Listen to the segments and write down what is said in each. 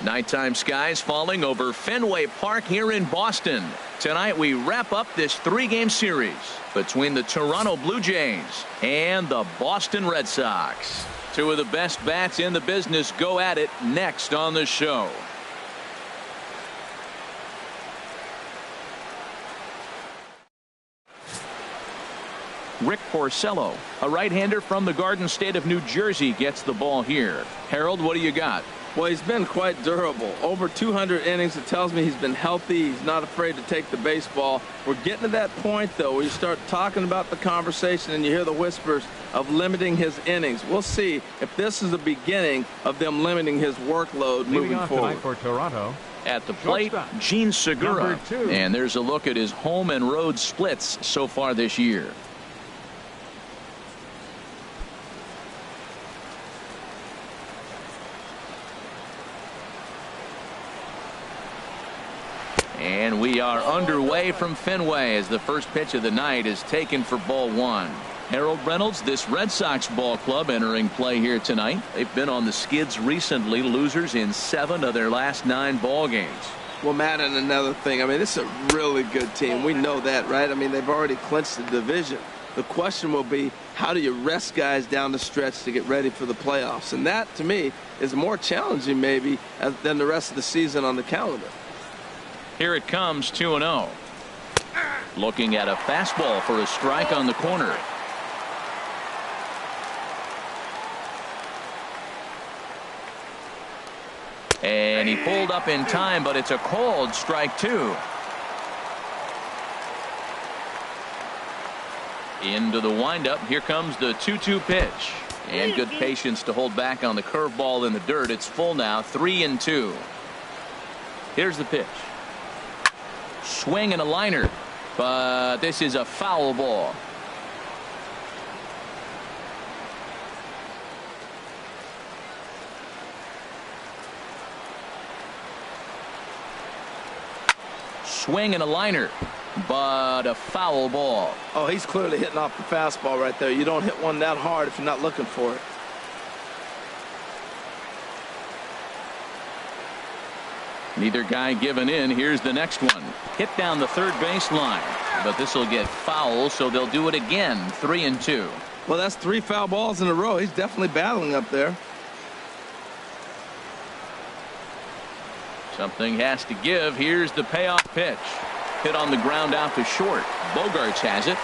Nighttime skies falling over Fenway Park here in Boston. Tonight we wrap up this 3-game series between the Toronto Blue Jays and the Boston Red Sox. Two of the best bats in the business go at it next on the show. Rick Porcello, a right-hander from the Garden State of New Jersey, gets the ball here. Harold, what do you got? Well, he's been quite durable. Over 200 innings. It tells me he's been healthy. He's not afraid to take the baseball. We're getting to that point, though, where you start talking about the conversation and you hear the whispers of limiting his innings. We'll see if this is the beginning of them limiting his workload moving forward. For Toronto. At the plate, Gene Segura. And there's a look at his home and road splits so far this year. And we are underway from Fenway as the first pitch of the night is taken for ball 1. Harold Reynolds, this Red Sox ball club entering play here tonight. They've been on the skids recently, losers in 7 of their last 9 ball games. Well, Matt, and another thing, I mean, this is a really good team. We know that, right? I mean, they've already clinched the division. The question will be, how do you rest guys down the stretch to get ready for the playoffs? And that, to me, is more challenging maybe than the rest of the season on the calendar. Here it comes, 2-0. Looking at a fastball for a strike on the corner. And he pulled up in time, but it's a called strike 2. Into the windup. Here comes the 2-2 pitch. And good patience to hold back on the curveball in the dirt. It's full now, 3-2. Here's the pitch. Swing and a liner, but this is a foul ball. Swing and a liner, but a foul ball. Oh, he's clearly hitting off the fastball right there. You don't hit one that hard if you're not looking for it. Neither guy giving in. Here's the next one. Hit down the third base line, but this will get foul, so they'll do it again. 3-2. Well, that's 3 foul balls in a row. He's definitely battling up there. Something has to give. Here's the payoff pitch. Hit on the ground out to short. Bogarts has it.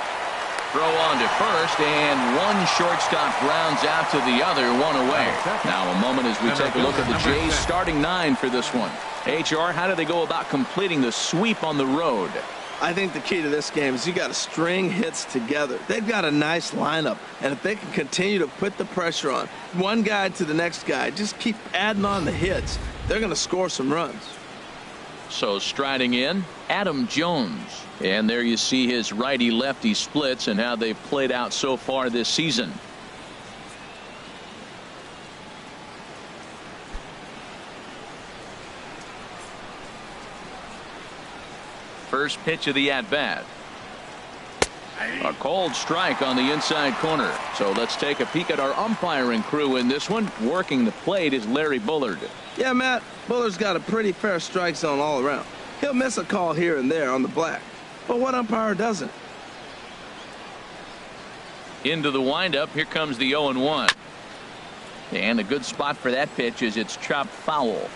Throw on to first, and one shortstop grounds out to the other, 1 away. Now a moment as we take a look at the Jays starting 9 for this one. HR, how do they go about completing the sweep on the road? I think the key to this game is you got to string hits together. They've got a nice lineup, and if they can continue to put the pressure on one guy to the next guy, just keep adding on the hits, they're going to score some runs. So striding in, Adam Jones. And there you see his righty-lefty splits and how they've played out so far this season. First pitch of the at-bat. A cold strike on the inside corner. So let's take a peek at our umpiring crew in this one. Working the plate is Larry Bullard. Yeah, Matt, Bullard's got a pretty fair strike zone all around. He'll miss a call here and there on the black. But what umpire doesn't? Into the windup. Here comes the 0-1. And a good spot for that pitch is it's chopped foul.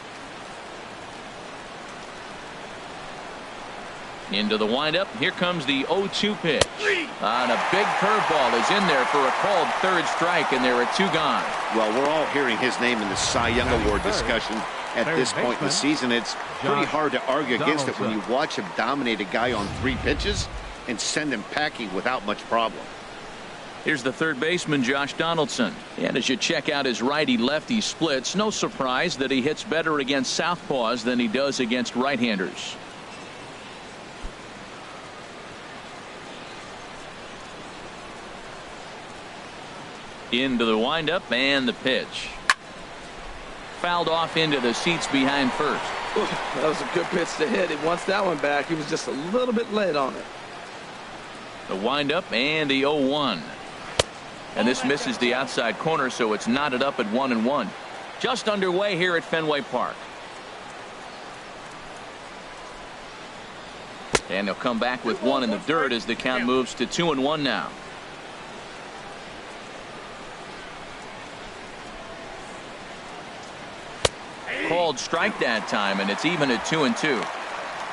Into the windup. Here comes the 0-2 pitch. And a big curveball is in there for a called third strike, and there are 2 gone. Well, we're all hearing his name in the Cy Young Award discussion at this point in the season. It's pretty hard to argue against it when you watch him dominate a guy on 3 pitches and send him packing without much problem. Here's the third baseman, Josh Donaldson. And as you check out his righty-lefty splits, no surprise that he hits better against southpaws than he does against right-handers. Into the windup and the pitch. Fouled off into the seats behind first. Ooh, that was a good pitch to hit. He wants that one back. He was just a little bit late on it. The windup and the 0-1. And this misses the outside corner, so it's knotted up at 1-1. Just underway here at Fenway Park. And they'll come back with one in the dirt as the count moves to 2-1 now. Called strike that time, and it's even at 2-2.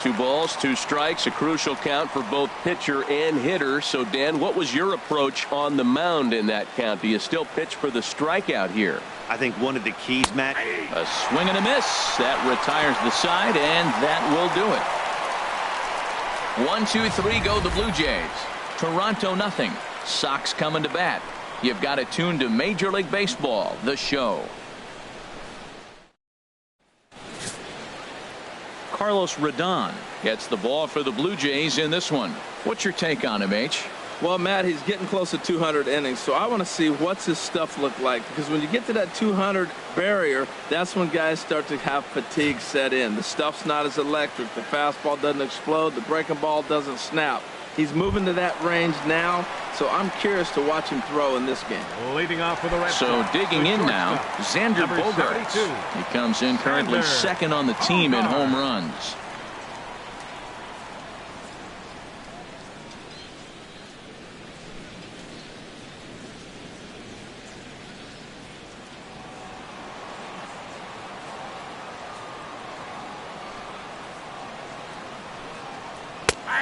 2 balls, 2 strikes, a crucial count for both pitcher and hitter. So, Dan, what was your approach on the mound in that count? Do you still pitch for the strikeout here? I think one of the keys, Matt. A swing and a miss. That retires the side, and that will do it. 1-2-3 go the Blue Jays. Toronto nothing. Sox coming to bat. You've got it tuned to Major League Baseball, the show. Carlos Rodon gets the ball for the Blue Jays in this one. What's your take on him, H? Well, Matt, he's getting close to 200 innings, so I want to see what's his stuff look like, because when you get to that 200 barrier, that's when guys start to have fatigue set in. The stuff's not as electric. The fastball doesn't explode. The breaking ball doesn't snap. He's moving to that range now, so I'm curious to watch him throw in this game. Leading off for the Red So Sox, digging in now, Xander Bogaerts. He comes in currently second on the team in home runs.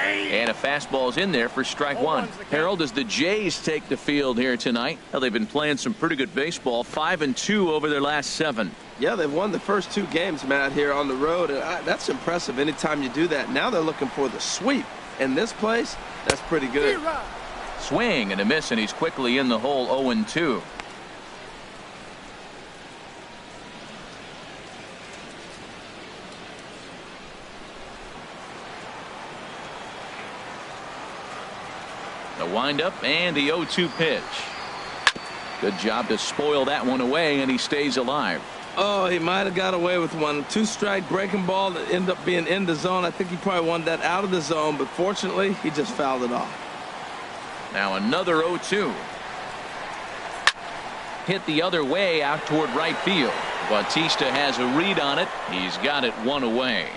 And a fastball's in there for strike one. Harold, as the Jays take the field here tonight, well, they've been playing some pretty good baseball. 5-2 over their last 7. Yeah, they've won the first 2 games, Matt, here on the road. And that's impressive anytime you do that. Now they're looking for the sweep. In this place, that's pretty good. Swing and a miss, and he's quickly in the hole. 0-2. The windup and the 0-2 pitch. Good job to spoil that one away, and he stays alive. Oh, he might have got away with one. 2-strike breaking ball that ended up being in the zone. I think he probably wanted that out of the zone, but fortunately, he just fouled it off. Now another 0-2. Hit the other way out toward right field. Bautista has a read on it. He's got it one away.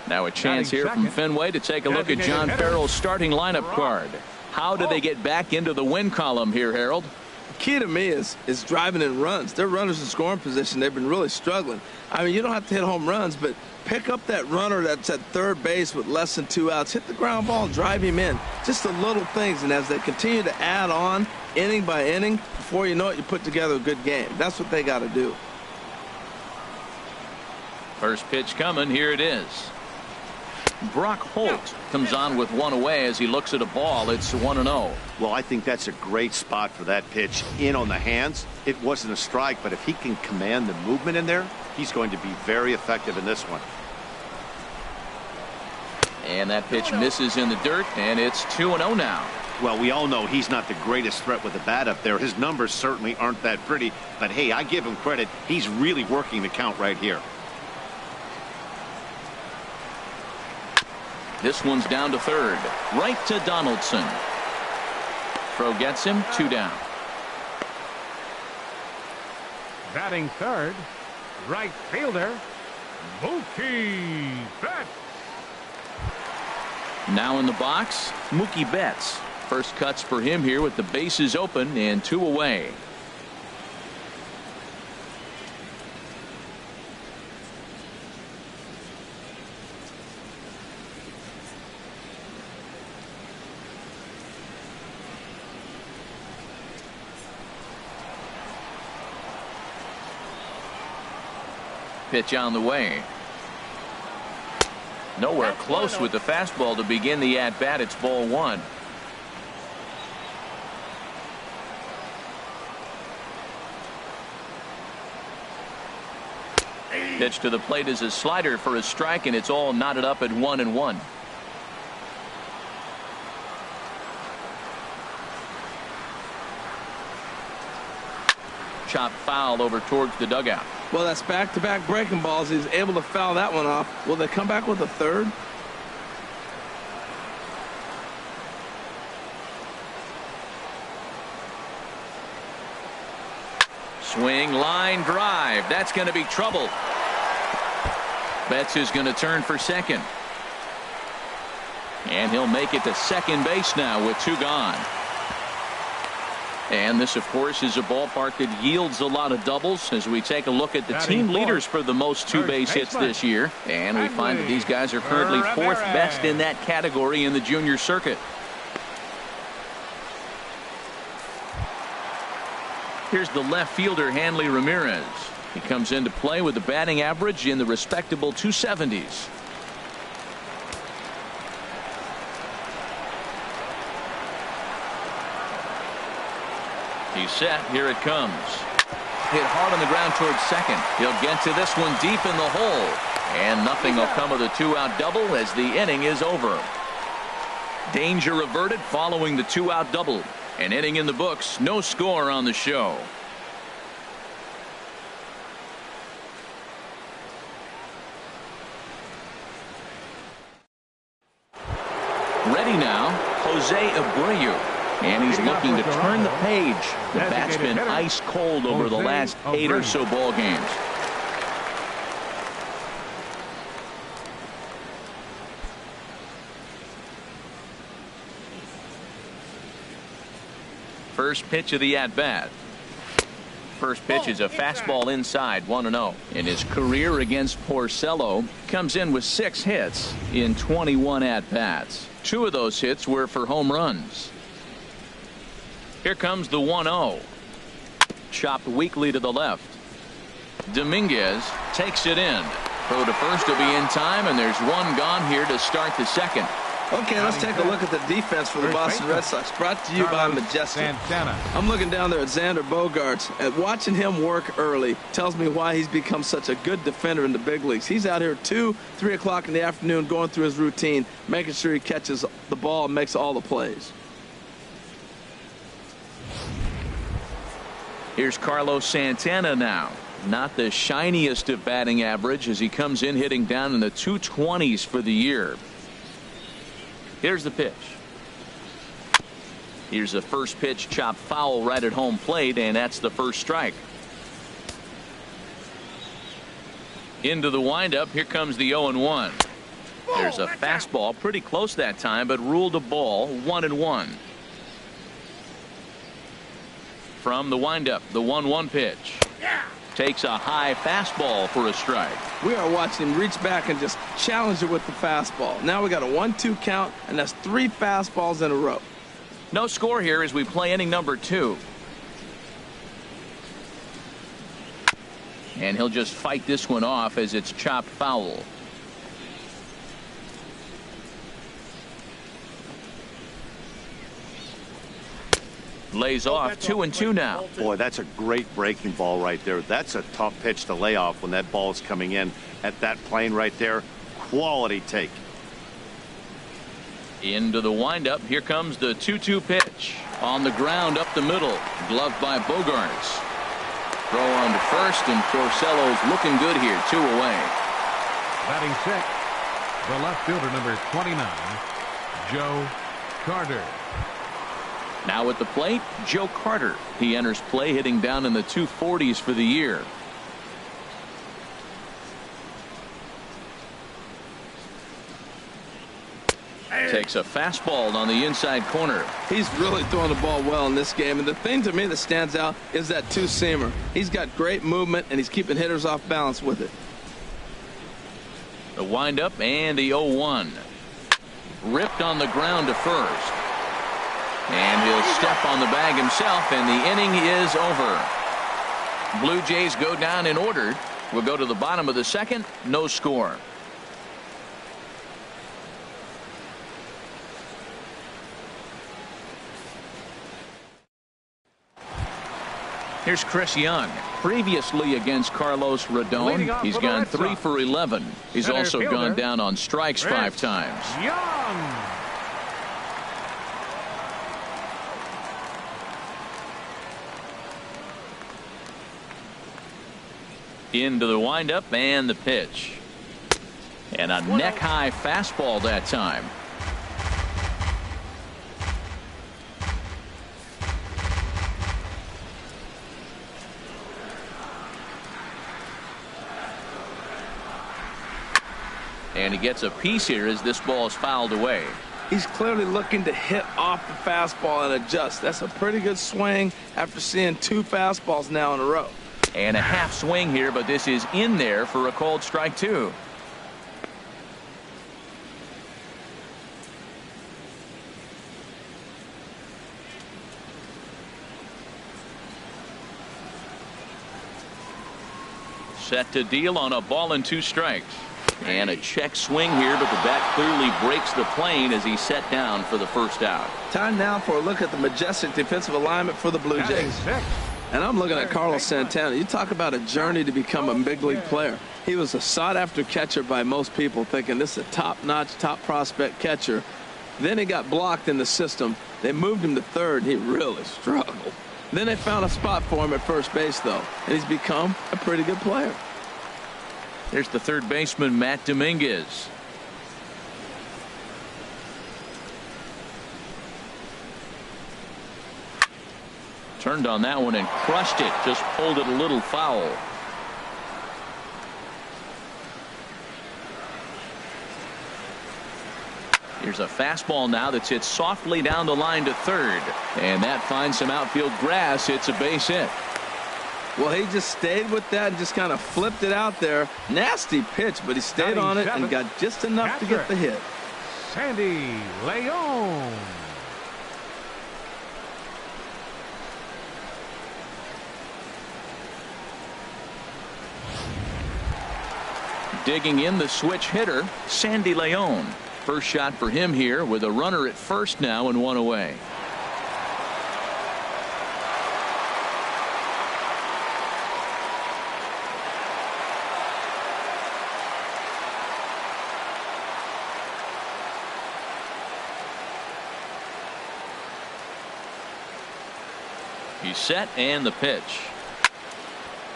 Now a chance here from Fenway to take a look at John Farrell's starting lineup card. How do they get back into the win column here, Harold? Key to me is driving in runs. Their runners in scoring position, they've been really struggling. I mean, you don't have to hit home runs, but pick up that runner that's at third base with less than 2 outs. Hit the ground ball and drive him in. Just the little things, and as they continue to add on inning by inning, before you know it, you put together a good game. That's what they got to do. First pitch coming. Here it is. Brock Holt comes on with one away as he looks at a ball. It's 1-0. Well, I think that's a great spot for that pitch. In on the hands. It wasn't a strike, but if he can command the movement in there, he's going to be very effective in this one. And that pitch misses in the dirt, and it's 2-0 now. Well, we all know he's not the greatest threat with the bat up there. His numbers certainly aren't that pretty, but hey, I give him credit. He's really working the count right here. This one's down to third. Right to Donaldson. Throw gets him. 2 down. Batting third, right fielder, Mookie Betts. Now in the box, Mookie Betts. First cuts for him here with the bases open and 2 away. Pitch on the way. Nowhere close with the fastball to begin the at-bat. It's ball 1. Pitch to the plate is a slider for a strike, and it's all knotted up at 1-1. Chop foul over towards the dugout. Well, that's back-to-back breaking balls. He's able to foul that one off. Will they come back with a third? Swing, line drive. That's going to be trouble. Betts is going to turn for second. And he'll make it to second base now with 2 gone. And this, of course, is a ballpark that yields a lot of doubles as we take a look at the team leaders for the most 2-base hits this year. And we find that these guys are currently 4th best in that category in the junior circuit. Here's the left fielder, Hanley Ramirez. He comes into play with a batting average in the respectable 270s. He's set. Here it comes. Hit hard on the ground towards second. He'll get to this one deep in the hole. And nothing will come of the 2-out double as the inning is over. Danger averted following the 2-out double. An inning in the books. No score on the show. Ready now, Jose Abreu. And he's looking to turn the page. The bat's been ice cold over the last 8 or so ball games. First pitch of the at-bat. First pitch is a fastball inside, 1-0. In his career against Porcello, comes in with 6 hits in 21 at-bats. 2 of those hits were for home runs. Here comes the 1-0. Chopped weakly to the left. Dominguez takes it in. Throw to first will be in time, and there's 1 gone here to start the second. Okay, let's take a look at the defense for the Boston Red Sox. Brought to you by Majestic. I'm looking down there at Xander Bogaerts, and watching him work early tells me why he's become such a good defender in the big leagues. He's out here 2, 3 o'clock in the afternoon going through his routine, making sure he catches the ball and makes all the plays. Here's Carlos Santana now. Not the shiniest of batting average as he comes in hitting down in the 220s for the year. Here's the pitch. Here's the first pitch, chopped foul right at home plate, and that's the first strike. Into the windup. Here comes the 0-1. There's a fastball pretty close that time, but ruled a ball. 1-1. From the windup, the 1-1 pitch. Takes a high fastball for a strike. We are watching him reach back and just challenge it with the fastball. Now we got a 1-2 count, and that's 3 fastballs in a row. No score here as we play inning number 2. And he'll just fight this one off as it's chopped foul. Lays off 2-2 now. Boy, that's a great breaking ball right there. That's a tough pitch to lay off when that ball is coming in at that plane right there. Quality take. Into the windup. Here comes the 2-2 pitch. On the ground up the middle. Gloved by Bogaerts. Throw on to first, and Porcello's looking good here. 2 away. Batting 6, the left fielder, number 29, Joe Carter. Now at the plate, Joe Carter. He enters play hitting down in the 240s for the year. Takes a fastball on the inside corner. He's really throwing the ball well in this game, and the thing to me that stands out is that 2-seamer. He's got great movement, and he's keeping hitters off balance with it. The windup and the 0-1. Ripped on the ground to first. And he'll step on the bag himself, and the inning is over. Blue Jays go down in order. We'll go to the bottom of the second. No score. Here's Chris Young. Previously against Carlos Rodon, he's gone 3 for 11. He's also gone down on strikes 5 times. Young. Into the windup and the pitch. And a neck-high fastball that time. And he gets a piece here as this ball is fouled away. He's clearly looking to hit off the fastball and adjust. That's a pretty good swing after seeing 2 fastballs now in a row. And a half swing here, but this is in there for a called strike 2. Set to deal on a ball and 2 strikes. And a check swing here, but the bat clearly breaks the plane as he's set down for the first out. Time now for a look at the majestic defensive alignment for the Blue Jays. And I'm looking at Carlos Santana. You talk about a journey to become a big league player. He was a sought-after catcher by most people, thinking this is a top-notch, top prospect catcher. Then he got blocked in the system. They moved him to third. He really struggled. Then they found a spot for him at first base, though, and he's become a pretty good player. There's the third baseman, Matt Dominguez. Turned on that one and crushed it. Just pulled it a little foul. Here's a fastball now that's hit softly down the line to third. And that finds some outfield grass. It's a base hit. Well, he just stayed with that and just kind of flipped it out there. Nasty pitch, but he stayed on it and got just enough to get the hit. Sandy Leon. Digging in the switch hitter, Sandy Leon. First shot for him here with a runner at first now and 1 away. He's set and the pitch.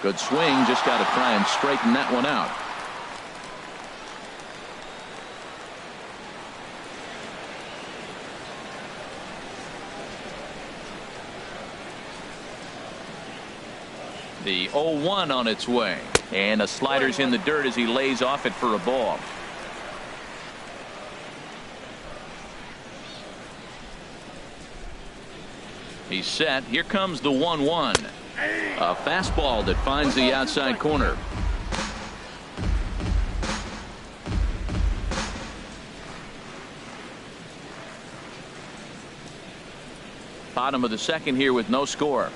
Good swing. Just got to try and straighten that one out. The 0-1 on its way. And a slider's in the dirt as he lays off it for a ball. He's set. Here comes the 1-1. A fastball that finds the outside corner. Bottom of the second here with no score.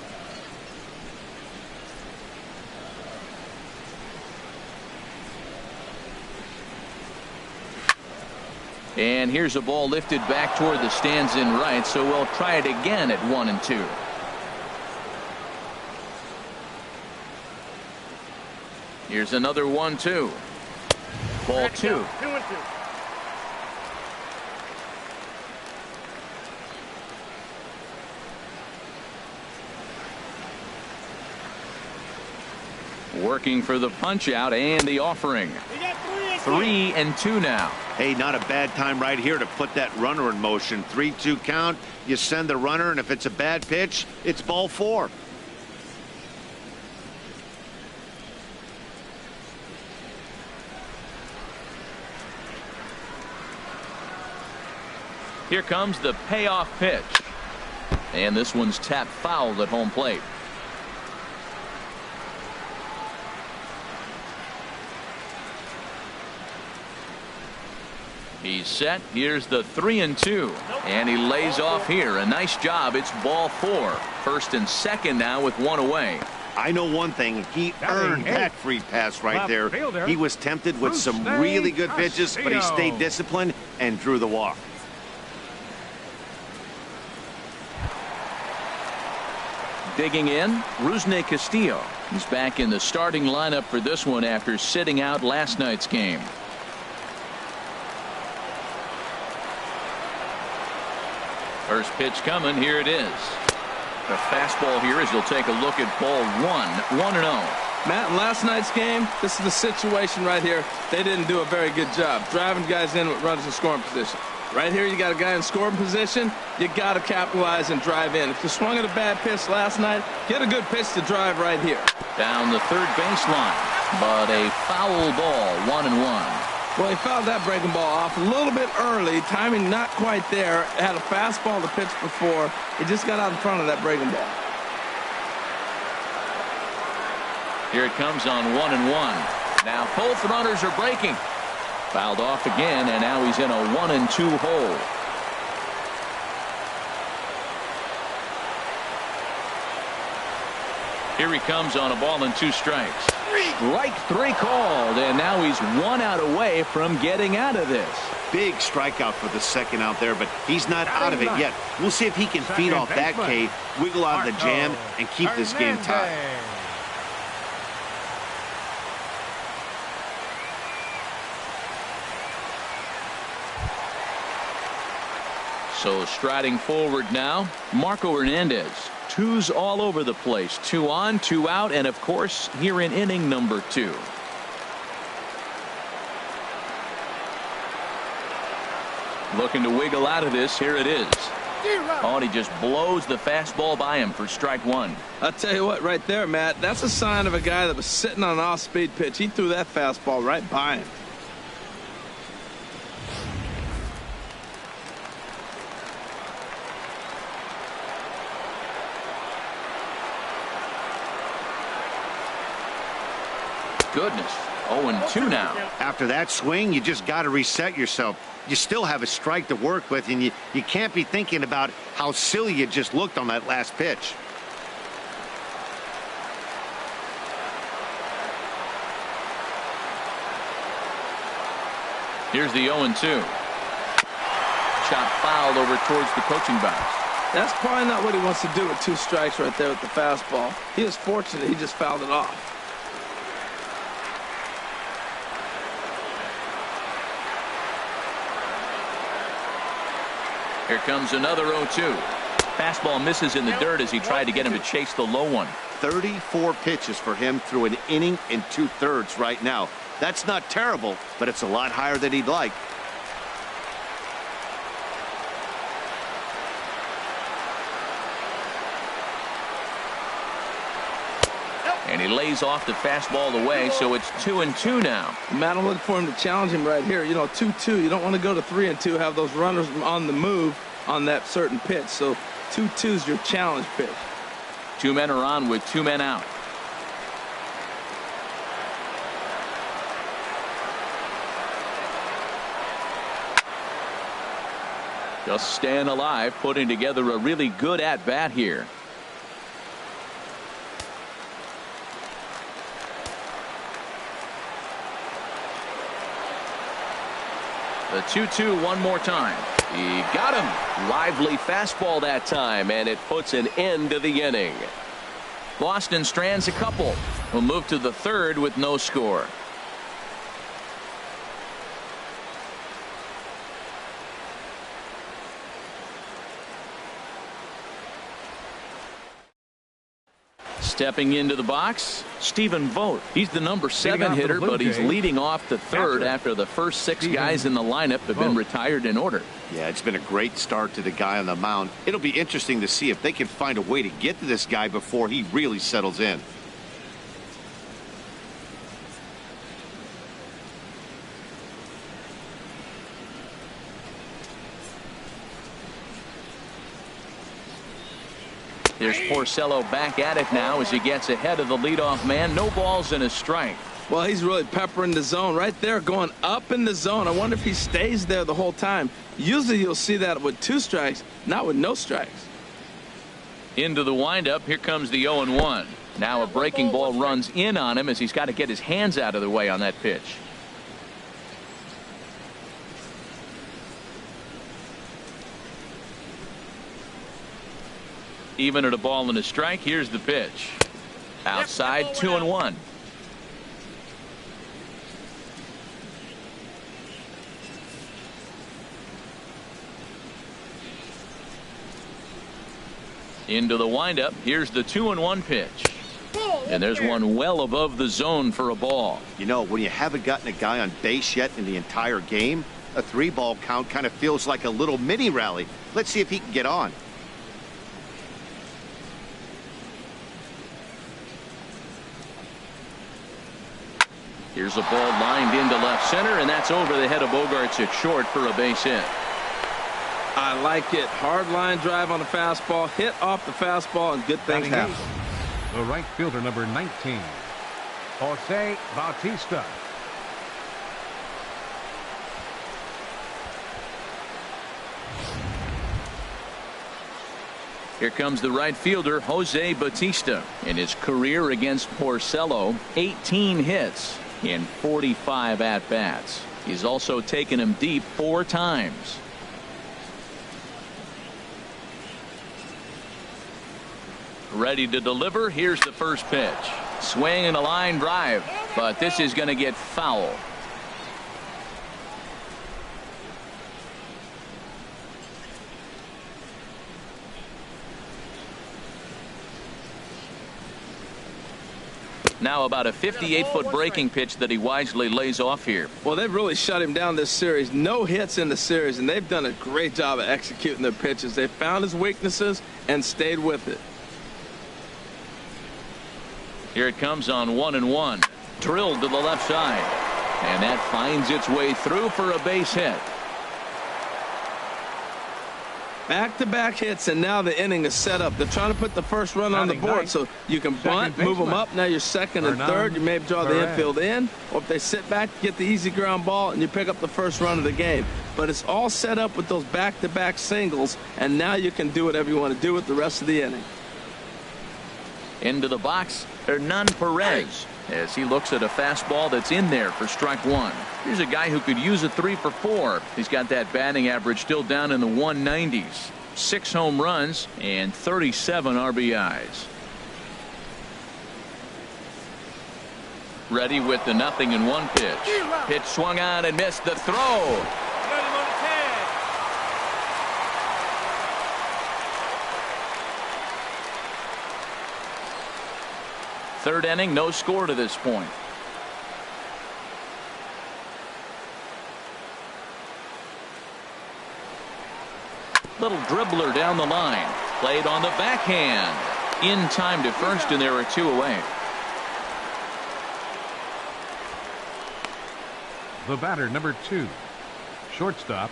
And here's a ball lifted back toward the stands in right, so we'll try it again at 1-2. Here's another 1-2. Ball 2. Working for the punch out and the offering. 3-2 now. Hey, not a bad time right here to put that runner in motion. 3-2 count. You send the runner, and if it's a bad pitch, it's ball 4. Here comes the payoff pitch. And this one's tapped foul at home plate. He's set. Here's the 3-2. And he lays off here. A nice job. It's ball 4. First and second now with 1 away. I know one thing. He earned that free pass right there. He was tempted with some really good pitches, but he stayed disciplined and drew the walk. Digging in, Rusney Castillo. He's back in the starting lineup for this one after sitting out last night's game. First pitch coming. Here it is. The fastball here as he'll take a look at ball 1. 1-0. Matt, in last night's game, this is the situation right here. They didn't do a very good job driving guys in with runners in scoring position. Right here, you got a guy in scoring position. You got to capitalize and drive in. If you swung at a bad pitch last night, get a good pitch to drive right here. Down the third baseline, but a foul ball. 1-1. Well, he fouled that breaking ball off a little bit early. Timing not quite there. Had a fastball to pitch before. He just got out in front of that breaking ball. Here it comes on 1-1. Now both runners are breaking. Fouled off again, and now he's in a 1-2 hole. Here he comes on a ball and 2 strikes. Strike 3 called, and now he's 1 out away from getting out of this. Big strikeout for the second out there, but he's not out of it yet. We'll see if he can feed off that K, wiggle out of the jam, and keep this game tied. So striding forward now, Marco Hernandez. 2s all over the place. 2 on, 2 out, and of course here in inning number 2. Looking to wiggle out of this. Here it is. Oh, and he just blows the fastball by him for strike 1. I'll tell you what, right there, Matt, that's a sign of a guy that was sitting on an off-speed pitch. He threw that fastball right by him. Goodness. 0-2 now. After that swing, you just got to reset yourself. You still have a strike to work with, and you can't be thinking about how silly you just looked on that last pitch. Here's the 0-2. Chop fouled over towards the coaching box. That's probably not what he wants to do with 2 strikes right there with the fastball. He was fortunate he just fouled it off. Here comes another 0-2. Fastball misses in the dirt as he tried to get him to chase the low one. 34 pitches for him through an inning and 2/3 right now. That's not terrible, but it's a lot higher than he'd like. And he lays off the fastball away, so it's 2-2 now. Matt, I'm looking for him to challenge him right here. You know, 2-2. You don't want to go to 3-2, have those runners on the move on that certain pitch. So 2-2 is your challenge pitch. 2 men are on with 2 men out. Just staying alive, putting together a really good at-bat here. The 2-2 one more time. He got him. Lively fastball that time, and it puts an end to the inning. Boston strands a couple. We'll move to the 3rd with no score. Stepping into the box, Stephen Vogt. He's the number 7 hitter, but he's leading off the 3rd after the first 6 guys in the lineup have been retired in order. Yeah, it's been a great start to the guy on the mound. It'll be interesting to see if they can find a way to get to this guy before he really settles in. There's Porcello back at it now as he gets ahead of the leadoff man. No balls and a strike. Well, he's really peppering the zone right there, going up in the zone. I wonder if he stays there the whole time. Usually you'll see that with 2 strikes, not with no strikes. Into the windup. Here comes the 0-1. Now a breaking ball runs in on him as he's got to get his hands out of the way on that pitch. Even at a ball and a strike. Here's the pitch. Outside, 2-1. Into the windup. Here's the 2-1 pitch. And there's one well above the zone for a ball. You know, when you haven't gotten a guy on base yet in the entire game, a 3-ball count kind of feels like a little mini rally. Let's see if he can get on. Here's a ball lined into left center, and that's over the head of Bogaerts at short for a base hit. I like it. Hard line drive on the fastball, hit off the fastball, and good things happen. The right fielder, number 19, Jose Bautista. Here comes the right fielder, Jose Bautista. In his career against Porcello, 18 hits in 45 at-bats. He's also taken him deep 4 times. Ready to deliver. Here's the first pitch. Swing and a line drive, but this is going to get foul. Now about a 58-foot breaking pitch that he wisely lays off here. Well, they've really shut him down this series. No hits in the series, and they've done a great job of executing their pitches. They found his weaknesses and stayed with it. Here it comes on 1-1. Drilled to the left side. And that finds its way through for a base hit. Back-to-back hits, and now the inning is set up. They're trying to put the first run on the board so you can bunt, move them up. Now you're second and third. You may draw the infield in, or if they sit back, get the easy ground ball, and you pick up the first run of the game. But it's all set up with those back-to-back singles, and now you can do whatever you want to do with the rest of the inning. Into the box, Hernan Perez, as he looks at a fastball that's in there for strike 1. Here's a guy who could use a 3 for 4. He's got that batting average still down in the 190s. 6 home runs and 37 RBIs. Ready with the 0-1 pitch. Pitch swung on and missed the throw. Third inning, no score to this point. Little dribbler down the line. Played on the backhand. In time to first, and there are 2 away. The batter, number 2, shortstop,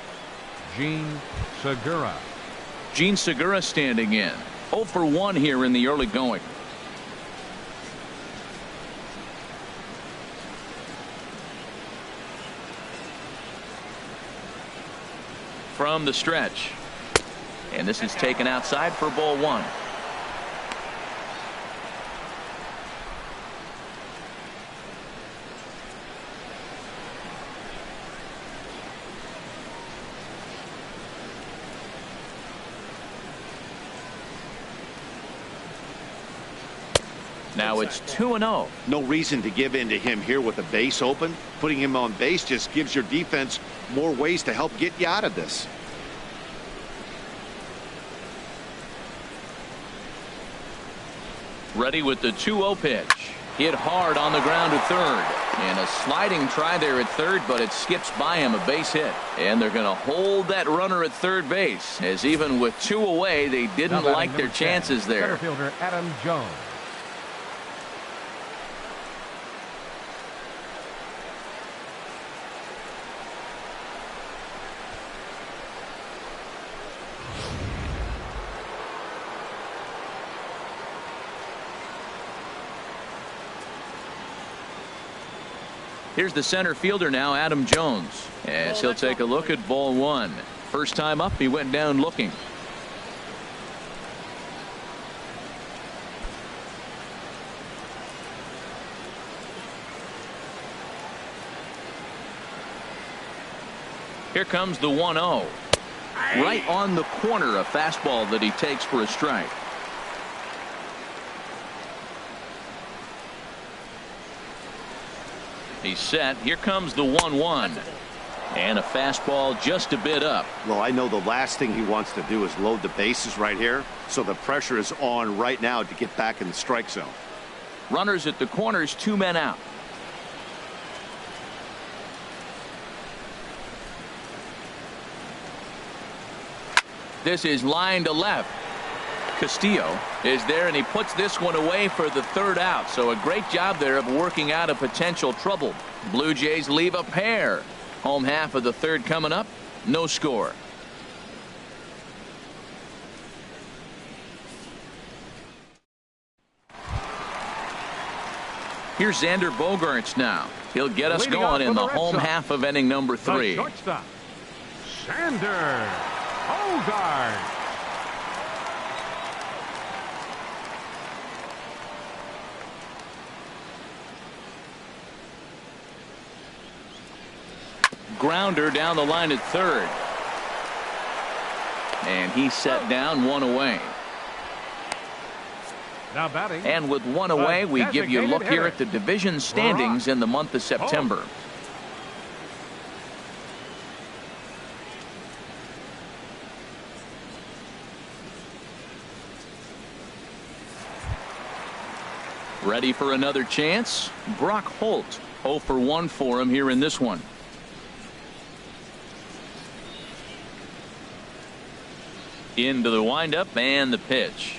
Gene Segura. Gene Segura standing in. 0 for 1 here in the early going. From the stretch. And this is taken outside for ball 1. Now it's 2-0. No reason to give in to him here with the base open. Putting him on base just gives your defense more ways to help get you out of this. Ready with the 2-0 pitch. Hit hard on the ground to third. And a sliding try there at third, but it skips by him, a base hit. And they're going to hold that runner at third base, as even with 2 away, they didn't like their chances there. Center fielder Adam Jones. Here's the center fielder now, Adam Jones, as he'll take a look at ball 1. First time up, he went down looking. Here comes the 1-0. Right on the corner, a fastball that he takes for a strike. He's set. Here comes the 1-1. And a fastball just a bit up. Well, I know the last thing he wants to do is load the bases right here. So the pressure is on right now to get back in the strike zone. Runners at the corners, 2 men out. This is line to left. Castillo is there, and he puts this one away for the third out. So a great job there of working out a potential trouble. Blue Jays leave a pair. Home half of the third coming up. No score. Here's Xander Bogaerts now. He'll get us going in the home half of inning number 3. Shortstop, Xander Bogaerts. Grounder down the line at third. And he's set down, one away. Now batting. And with one away, we give you a look here at the division standings in the month of September. Ready for another chance? Brock Holt, 0 for 1 for him here in this one. Into the windup and the pitch.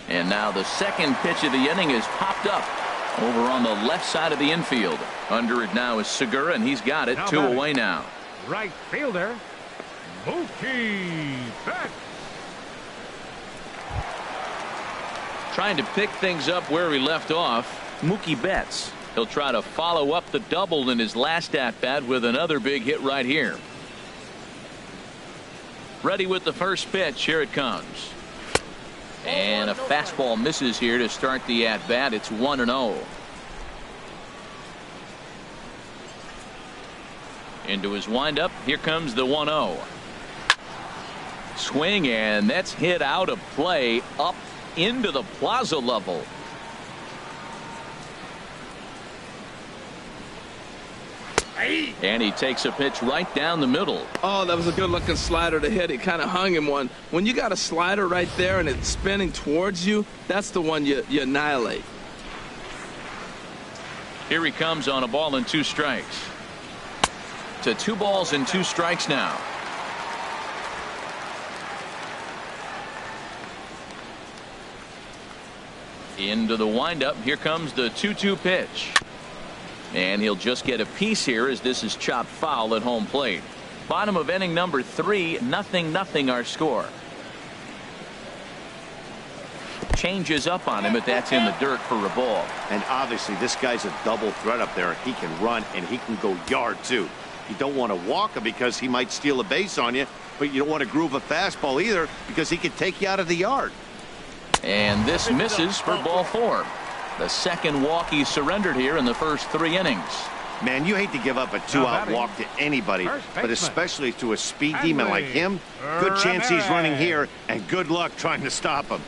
And now the second pitch of the inning is popped up over on the left side of the infield. Under it now is Segura, and he's got it. 2 away now. Right fielder, Mookie Betts. Trying to pick things up where he left off. Mookie Betts. He'll try to follow up the double in his last at-bat with another big hit right here. Ready with the first pitch. Here it comes. And a fastball misses here to start the at-bat. It's 1-0. Into his windup. Here comes the 1-0. Swing, and that's hit out of play up into the plaza level. And he takes a pitch right down the middle. Oh, that was a good looking slider to hit. He kind of hung him one. When you got a slider right there and it's spinning towards you, that's the one you annihilate. Here he comes on a ball and 2 strikes. To 2 balls and 2 strikes now. Into the windup. Here comes the 2-2 pitch. And he'll just get a piece here as this is chopped foul at home plate. Bottom of inning number 3, 0-0 our score. Changes up on him, but that's in the dirt for a ball. And obviously this guy's a double threat up there. He can run and he can go yard too. You don't want to walk him because he might steal a base on you, but you don't want to groove a fastball either because he could take you out of the yard. And this misses for ball 4. The second walk he surrendered here in the first 3 innings. Man, you hate to give up a 2-out walk to anybody, but especially to a speed demon like him. Good chance he's running here, and good luck trying to stop him.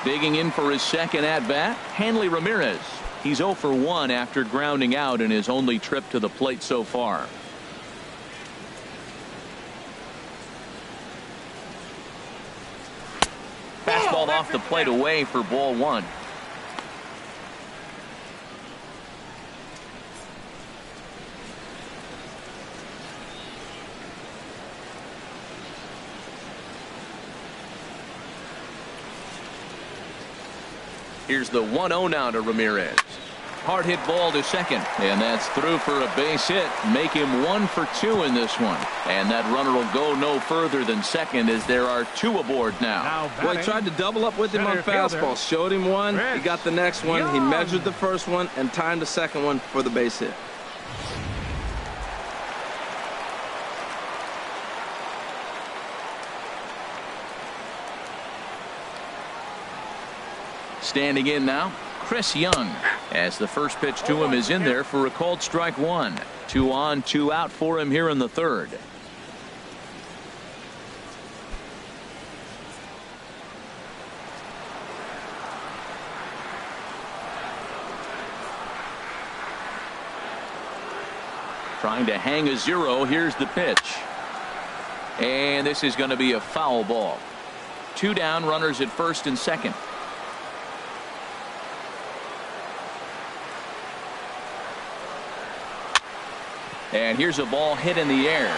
Digging in for his second at-bat, Hanley Ramirez. He's 0 for 1 after grounding out in his only trip to the plate so far. Fastball off the plate away for ball 1. Here's the 1-0 now to Ramirez. Hard hit ball to second, and that's through for a base hit. Make him 1 for 2 in this one, and that runner will go no further than second as there are 2 aboard now. Well, he tried to double up with him on fastball. Showed him one, he got the next one. He measured the first one and timed the second one for the base hit. Standing in now, Chris Young, as the first pitch to him is in there for a called strike 1. 2 on, 2 out for him here in the third. Trying to hang a 0. Here's the pitch. And this is going to be a foul ball. 2 down, runners at first and second. And here's a ball hit in the air.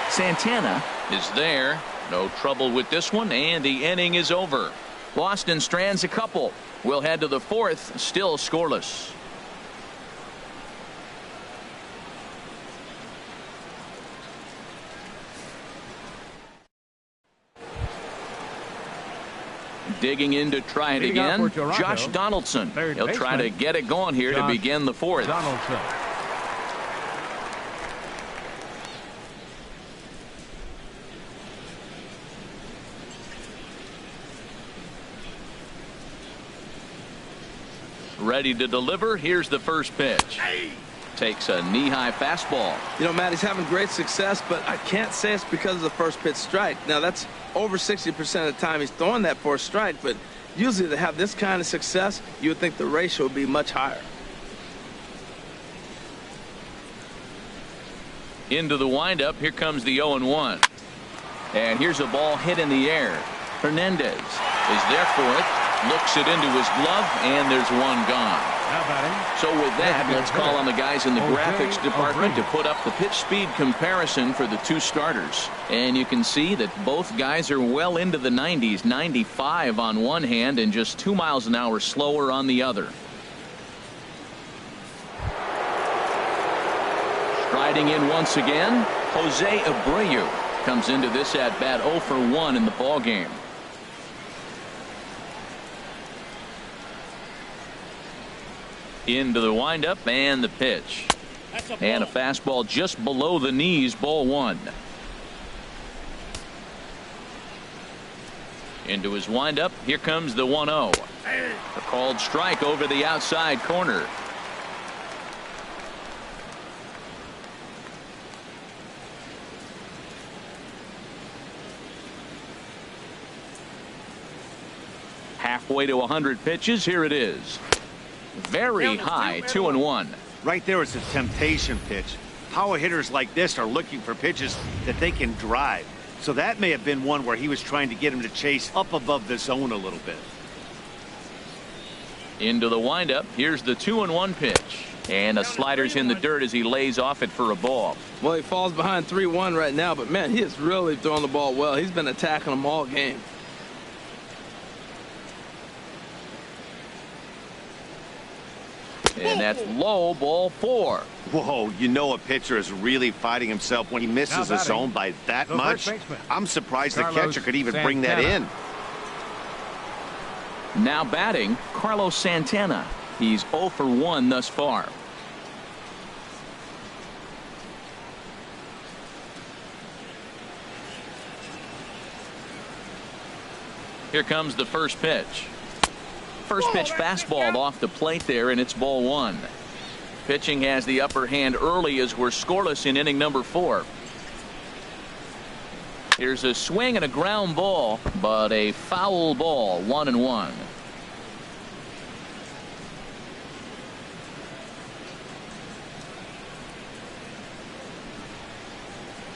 Santana is there, No trouble with this one, and the inning is over. Boston strands a couple. We'll head to the fourth, still scoreless. Digging in to try it again, Josh Donaldson. He'll try to get it going here to begin the fourth. Donaldson. Ready to deliver. Here's the first pitch. Takes a knee-high fastball. You know, Matt, he's having great success, but I can't say it's because of the first pitch strike. Now, that's over 60% of the time he's throwing that for a strike, but usually to have this kind of success, you would think the ratio would be much higher. Into the windup. Here comes the 0-1. And here's a ball hit in the air. Hernandez is there for it. Looks it into his glove, and there's one gone. So with that, let's call on the guys in the graphics department to put up the pitch speed comparison for the two starters. And you can see that both guys are well into the 90s, 95 on one hand and just 2 miles an hour slower on the other. Striding in once again, Jose Abreu comes into this at bat 0 for 1 in the ball game. Into the windup and the pitch. And a fastball just below the knees, ball 1. Into his windup. Here comes the 1-0. A called strike over the outside corner. Halfway to 100 pitches. Here it is. Very high, 2-1. Right there is a temptation pitch. Power hitters like this are looking for pitches that they can drive. So that may have been one where he was trying to get him to chase up above the zone a little bit. Into the windup. Here's the 2-1 pitch. And a slider's in the dirt as he lays off it for a ball. Well, he falls behind 3-1 right now, but man, he is really throwing the ball well. He's been attacking them all game. And that's low, ball 4. Whoa, you know a pitcher is really fighting himself when he misses a zone by that much. I'm surprised the catcher could even bring that in. Now batting, Carlos Santana. He's 0 for 1 thus far. Here comes the first pitch. First pitch fastball off the plate there, and it's ball 1. Pitching has the upper hand early as we're scoreless in inning number 4. Here's a swing and a ground ball, but a foul ball, 1-1.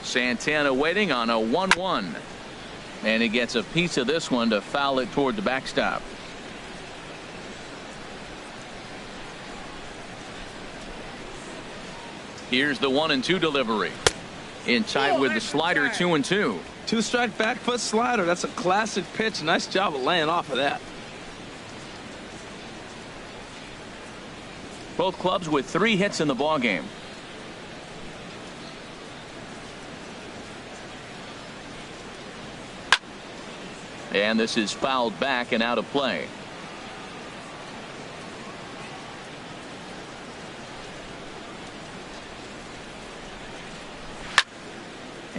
Santana waiting on a 1-1. And he gets a piece of this one to foul it toward the backstop. Here's the 1-2 delivery. In tight with the slider, 2-2. 2-strike back foot slider. That's a classic pitch. Nice job of laying off of that. Both clubs with 3 hits in the ball game. And this is fouled back and out of play.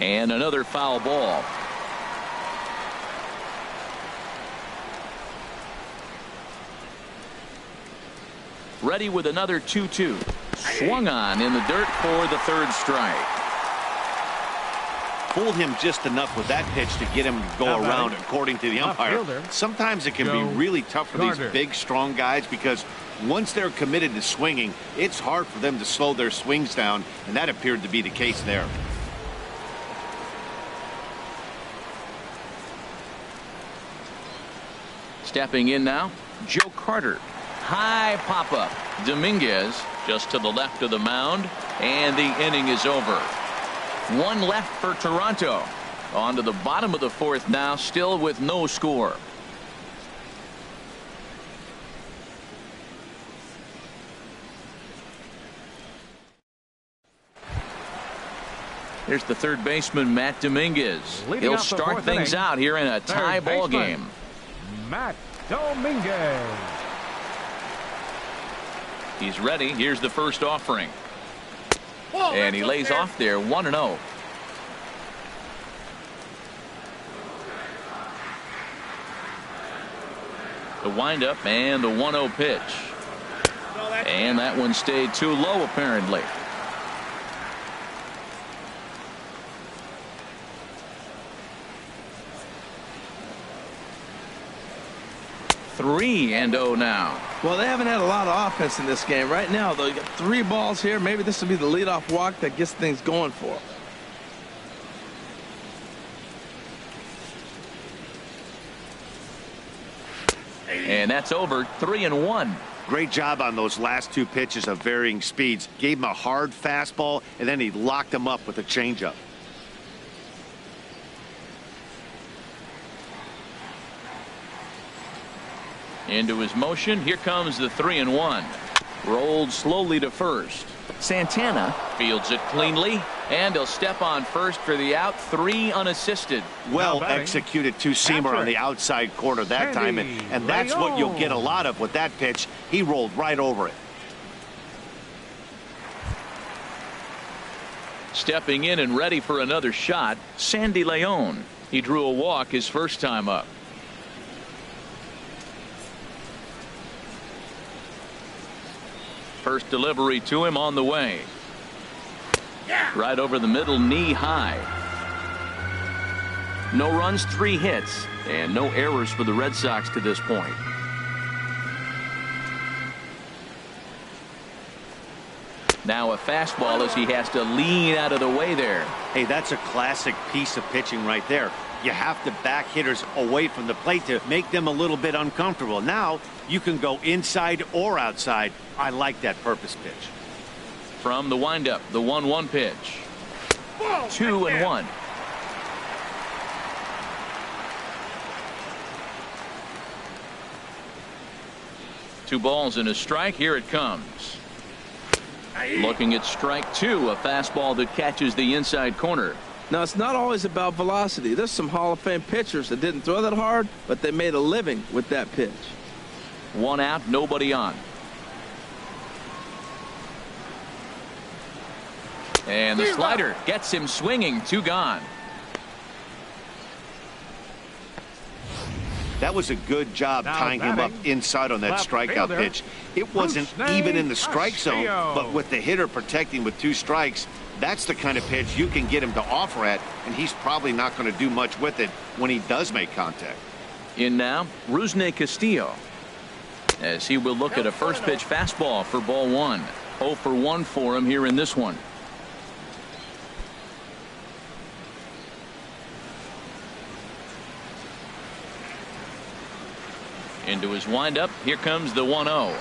And another foul ball. Ready with another 2-2. Swung on in the dirt for the third strike. Fooled him just enough with that pitch to get him to go around, according to the umpire. Sometimes it can be really tough for these big, strong guys because once they're committed to swinging, it's hard for them to slow their swings down, and that appeared to be the case there. Stepping in now, Joe Carter. High pop-up. Dominguez just to the left of the mound, and the inning is over. 1 left for Toronto. On to the bottom of the fourth now, still with no score. Here's the third baseman, Matt Dominguez. He'll start things out here in a tie ball game. Matt Dominguez. He's ready. Here's the first offering. And he lays off there, 1-0. The windup and the 1-0 pitch. And that one stayed too low, apparently. Three and 0 now. Well, they haven't had a lot of offense in this game. Right now, though, you got 3 balls here. Maybe this will be the leadoff walk that gets things going for them. And that's over. 3-1. Great job on those last 2 pitches of varying speeds. Gave him a hard fastball, and then he locked him up with a changeup. Into his motion. Here comes the 3-1. Rolled slowly to first. Santana fields it cleanly, and he'll step on first for the out. 3 unassisted. Well executed two-seamer on the outside corner that time, and that's what you'll get a lot of with that pitch. He rolled right over it. Stepping in and ready for another shot, Sandy Leon. He drew a walk his first time up. First delivery to him on the way. Right over the middle, knee high. No runs, 3 hits, and no errors for the Red Sox to this point. Now a fastball as he has to lean out of the way there. Hey, that's a classic piece of pitching right there. You have to back hitters away from the plate to make them a little bit uncomfortable. Now you can go inside or outside. I like that purpose pitch. From the windup, the 1-1 pitch. 2-1. Two balls and a strike. Here it comes. Looking at strike 2, a fastball that catches the inside corner. Now, it's not always about velocity. There's some Hall of Fame pitchers that didn't throw that hard, but they made a living with that pitch. 1 out, nobody on. And the slider gets him swinging. 2 gone. That was a good job tying him up inside on that strikeout pitch. It wasn't even in the strike zone, but with the hitter protecting with 2 strikes, that's the kind of pitch you can get him to offer at, and he's probably not going to do much with it when he does make contact. In now, Rusney Castillo, as he will look at a first pitch fastball for ball 1. 0 for 1 for him here in this one. Into his windup. Here comes the 1-0.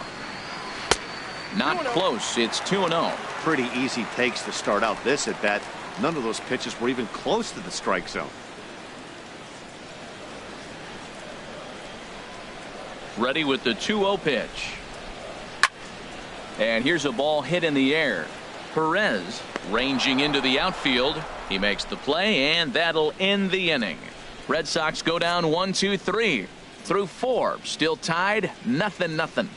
Not close. It's 2-0. Pretty easy takes to start out this at bat. None of those pitches were even close to the strike zone. Ready with the 2-0 pitch. And here's a ball hit in the air. Perez ranging into the outfield. He makes the play, and that'll end the inning. Red Sox go down 1-2-3 through 4. Still tied, 0-0.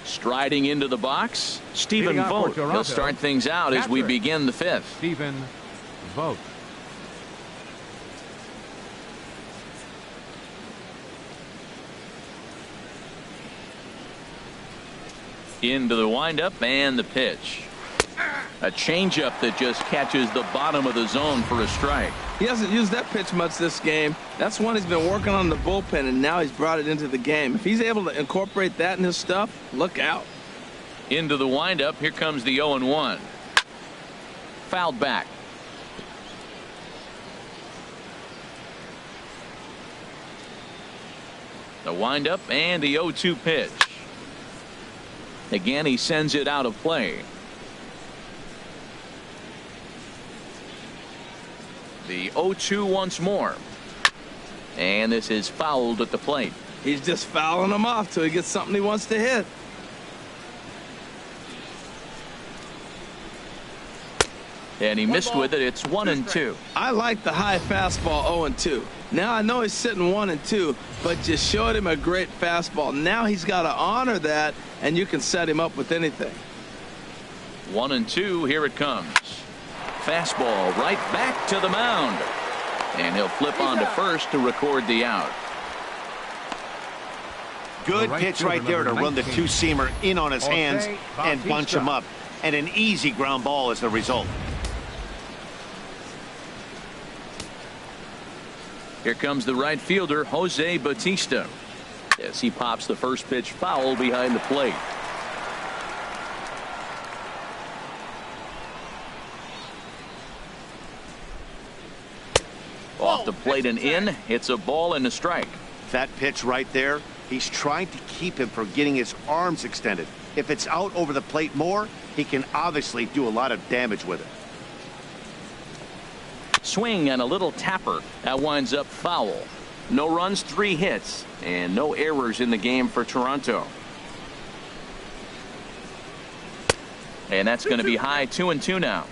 Striding into the box, Stephen Vogt. He'll start things out as we begin the 5th. Stephen Vogt. Into the windup and the pitch. A changeup that just catches the bottom of the zone for a strike. He hasn't used that pitch much this game. That's one he's been working on in the bullpen, and now he's brought it into the game. If he's able to incorporate that in his stuff, look out. Into the windup. Here comes the 0-1. Fouled back. The windup and the 0-2 pitch. Again, he sends it out of play. The 0-2 once more. And this is fouled at the plate. He's just fouling him off till he gets something he wants to hit. And he missed with it. It's 1-2. I like the high fastball 0-2. Now I know he's sitting 1-2, but just showed him a great fastball. Now he's got to honor that, and you can set him up with anything. 1-2. Here it comes. Fastball right back to the mound. And he'll flip on to first to record the out. Good pitch right there to run the two-seamer in on his hands and bunch him up. And an easy ground ball is the result. Here comes the right fielder, Jose Bautista, as he pops the first pitch foul behind the plate. Off the plate and in. It's a ball and a strike. That pitch right there, he's trying to keep him from getting his arms extended. If it's out over the plate more, he can obviously do a lot of damage with it. Swing and a little tapper. That winds up foul. No runs, 3 hits, and no errors in the game for Toronto. And that's going to be high. 2-2 now.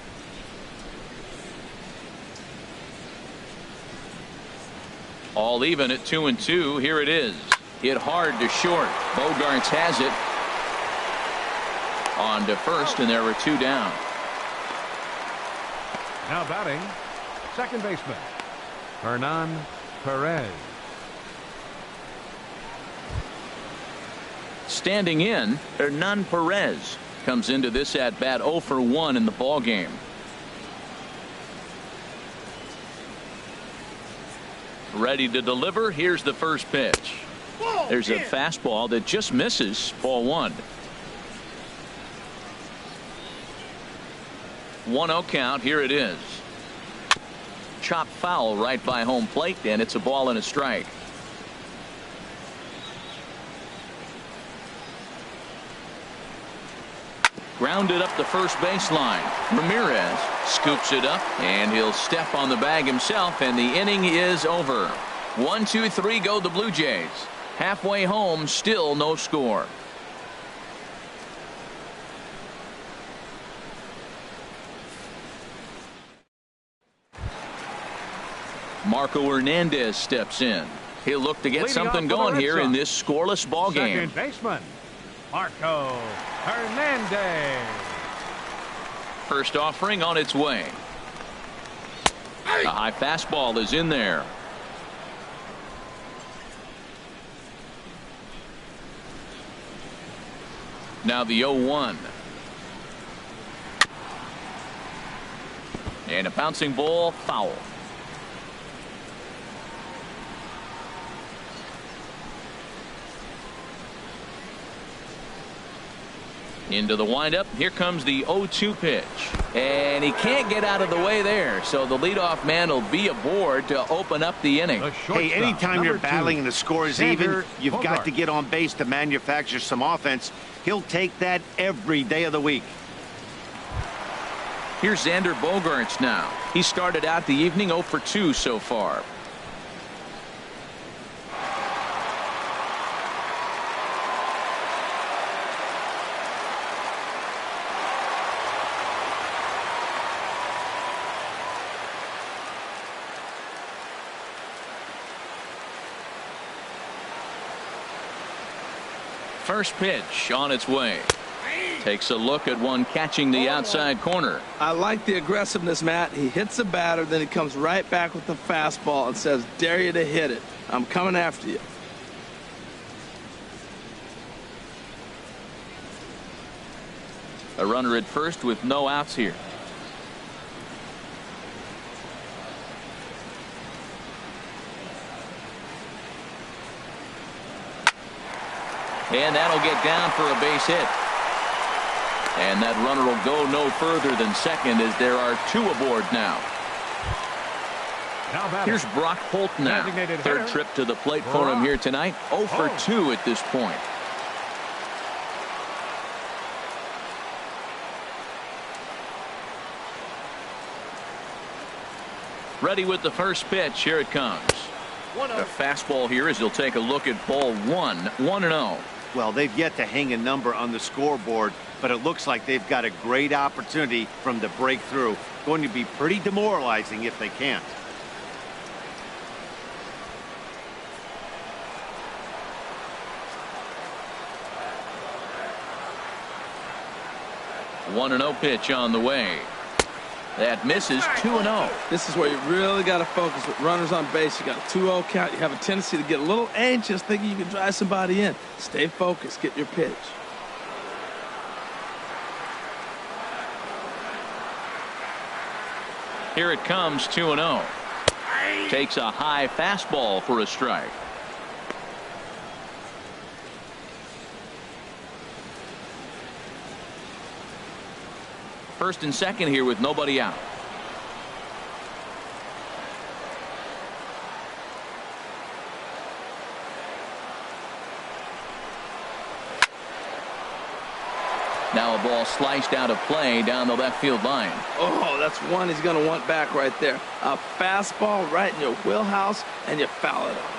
All even at 2-2. Here it is. Hit hard to short. Bogarts has it. On to first, and there were 2 down. Now batting, second baseman, Hernan Perez. Standing in, Hernan Perez comes into this at bat 0 for 1 in the ball game. Ready to deliver. Here's the first pitch. There's a fastball that just misses. Ball 1. 1-0 count. Here it is. Chop foul right by home plate, and it's a ball and a strike. Grounded up the first baseline. Ramirez scoops it up, and he'll step on the bag himself, and the inning is over. 1, 2, 3 go the Blue Jays. Halfway home, still no score. Marco Hernandez steps in. He'll look to get something going here in this scoreless ball game. Second baseman, Marco Hernandez. First offering on its way. A high fastball is in there. Now the 0-1. And a bouncing ball, foul. Into the windup. Here comes the 0-2 pitch. And he can't get out of the way there. So the leadoff man will be aboard to open up the inning. Hey, anytime you're battling and the score is even, you've got to get on base to manufacture some offense. He'll take that every day of the week. Here's Xander Bogaerts now. He started out the evening 0 for 2 so far. First pitch on its way. Takes a look at one catching the outside corner. I like the aggressiveness, Matt. He hits the batter, then he comes right back with the fastball and says, dare you to hit it. I'm coming after you. A runner at first with no outs here. And that'll get down for a base hit. And that runner will go no further than second as there are 2 aboard now. Here's Brock Holt now. Third trip to the plate for him here tonight. 0 for 2 at this point. Ready with the first pitch. Here it comes. A fastball here as he'll take a look at ball one. 1-0. Well, they've yet to hang a number on the scoreboard, but it looks like they've got a great opportunity from the breakthrough. Going to be pretty demoralizing if they can't. One 1-0 pitch on the way. That misses. 2-0. This is where you really got to focus with runners on base. You got a 2-0 count. You have a tendency to get a little anxious thinking you can drive somebody in. Stay focused. Get your pitch. Here it comes. 2-0. Takes a high fastball for a strike. First and second here with nobody out. Now a ball sliced out of play down the left field line. Oh, that's one he's going to want back right there. A fastball right in your wheelhouse, and you foul it off.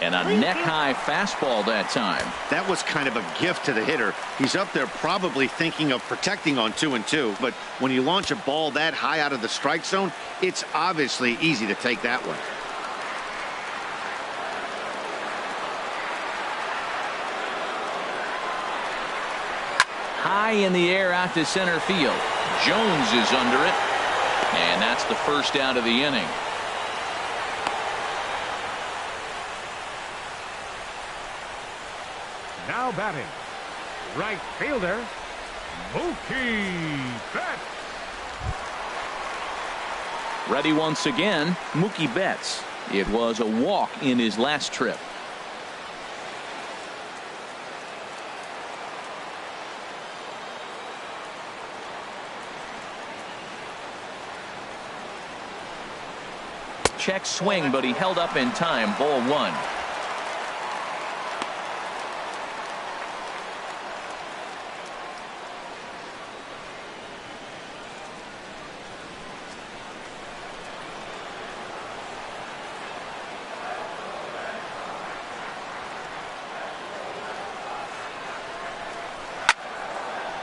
And a neck-high fastball that time. That was kind of a gift to the hitter. He's up there probably thinking of protecting on 2-2, but when you launch a ball that high out of the strike zone, it's obviously easy to take that one. High in the air out to center field. Jones is under it, and that's the first out of the inning. Now batting, right fielder, Mookie Betts. Ready once again, Mookie Betts. It was a walk in his last trip. Check swing, but he held up in time. Ball one.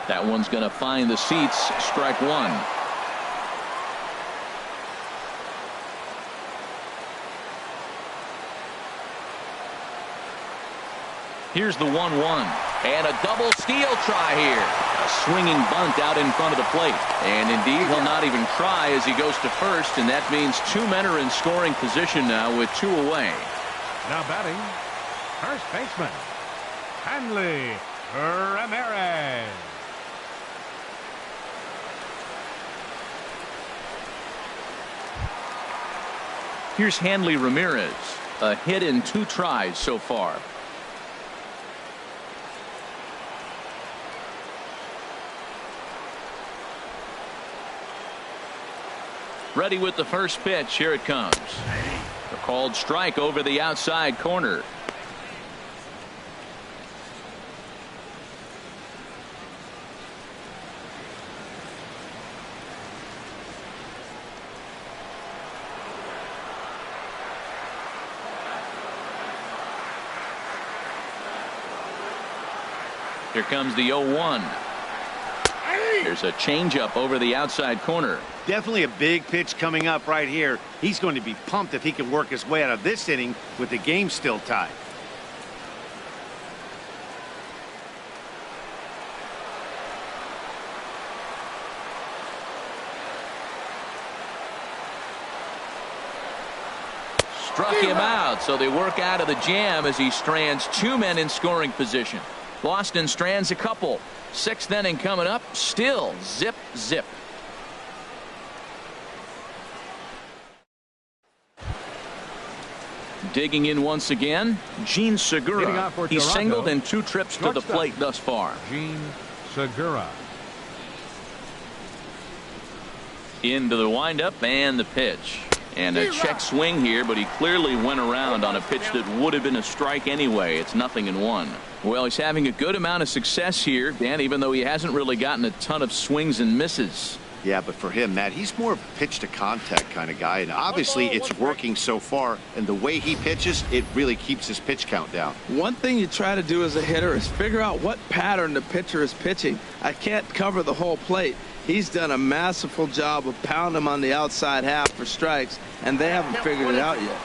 That one's going to find the seats. Strike one. Here's the 1-1. And a double steal try here. A swinging bunt out in front of the plate. And indeed, he'll not even try as he goes to first. And that means two men are in scoring position now with two away. Now batting, first baseman, Hanley Ramirez. Here's Hanley Ramirez. A hit in two tries so far. Ready with the first pitch. Here it comes. A called strike over the outside corner. Here comes the 0-1. There's a changeup over the outside corner. Definitely a big pitch coming up right here. He's going to be pumped if he can work his way out of this inning with the game still tied. Struck him out, so they work out of the jam as he strands two men in scoring position. Boston strands a couple. Sixth inning coming up. Still zip, zip. Digging in once again, Gene Segura. He's singled in two trips to the plate thus far. Gene Segura. Into the windup and the pitch. And a check swing here, but he clearly went around on a pitch that would have been a strike anyway. It's 0-1. Well, he's having a good amount of success here, Dan, even though he hasn't really gotten a ton of swings and misses. Yeah, but for him, Matt, he's more of a pitch-to-contact kind of guy, and obviously it's working so far, and the way he pitches, it really keeps his pitch count down. One thing you try to do as a hitter is figure out what pattern the pitcher is pitching. I can't cover the whole plate. He's done a masterful job of pounding him on the outside half for strikes, and they haven't figured it out yet.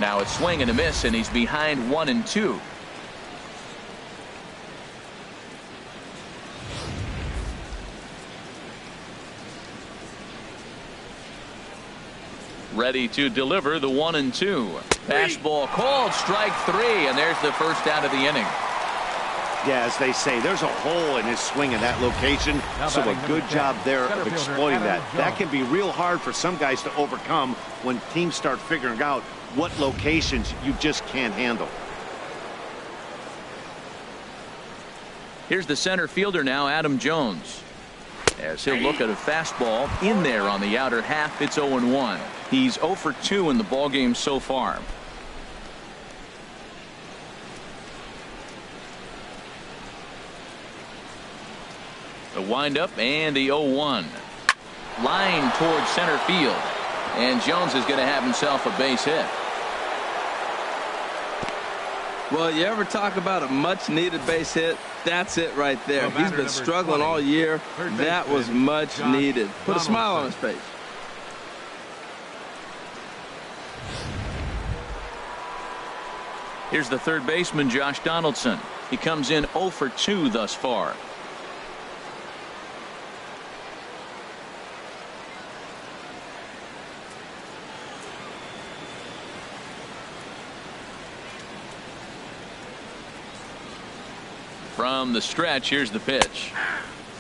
Now it's swing and a miss, and he's behind 1-2. Ready to deliver the 1-2. Fastball called, strike 3, and there's the first out of the inning. Yeah, as they say, there's a hole in his swing in that location, so a good job there of exploiting that. That can be real hard for some guys to overcome when teams start figuring out what locations you just can't handle. Here's the center fielder now, Adam Jones. As he'll look at a fastball in there on the outer half, it's 0-1. He's 0 for 2 in the ballgame so far. The windup and the 0-1. Line towards center field. And Jones is going to have himself a base hit. Well, you ever talk about a much-needed base hit? That's it right there. He's been struggling all year. That was much needed. Put a smile on his face. Here's the third baseman, Josh Donaldson. He comes in 0 for 2 thus far. From the stretch, here's the pitch.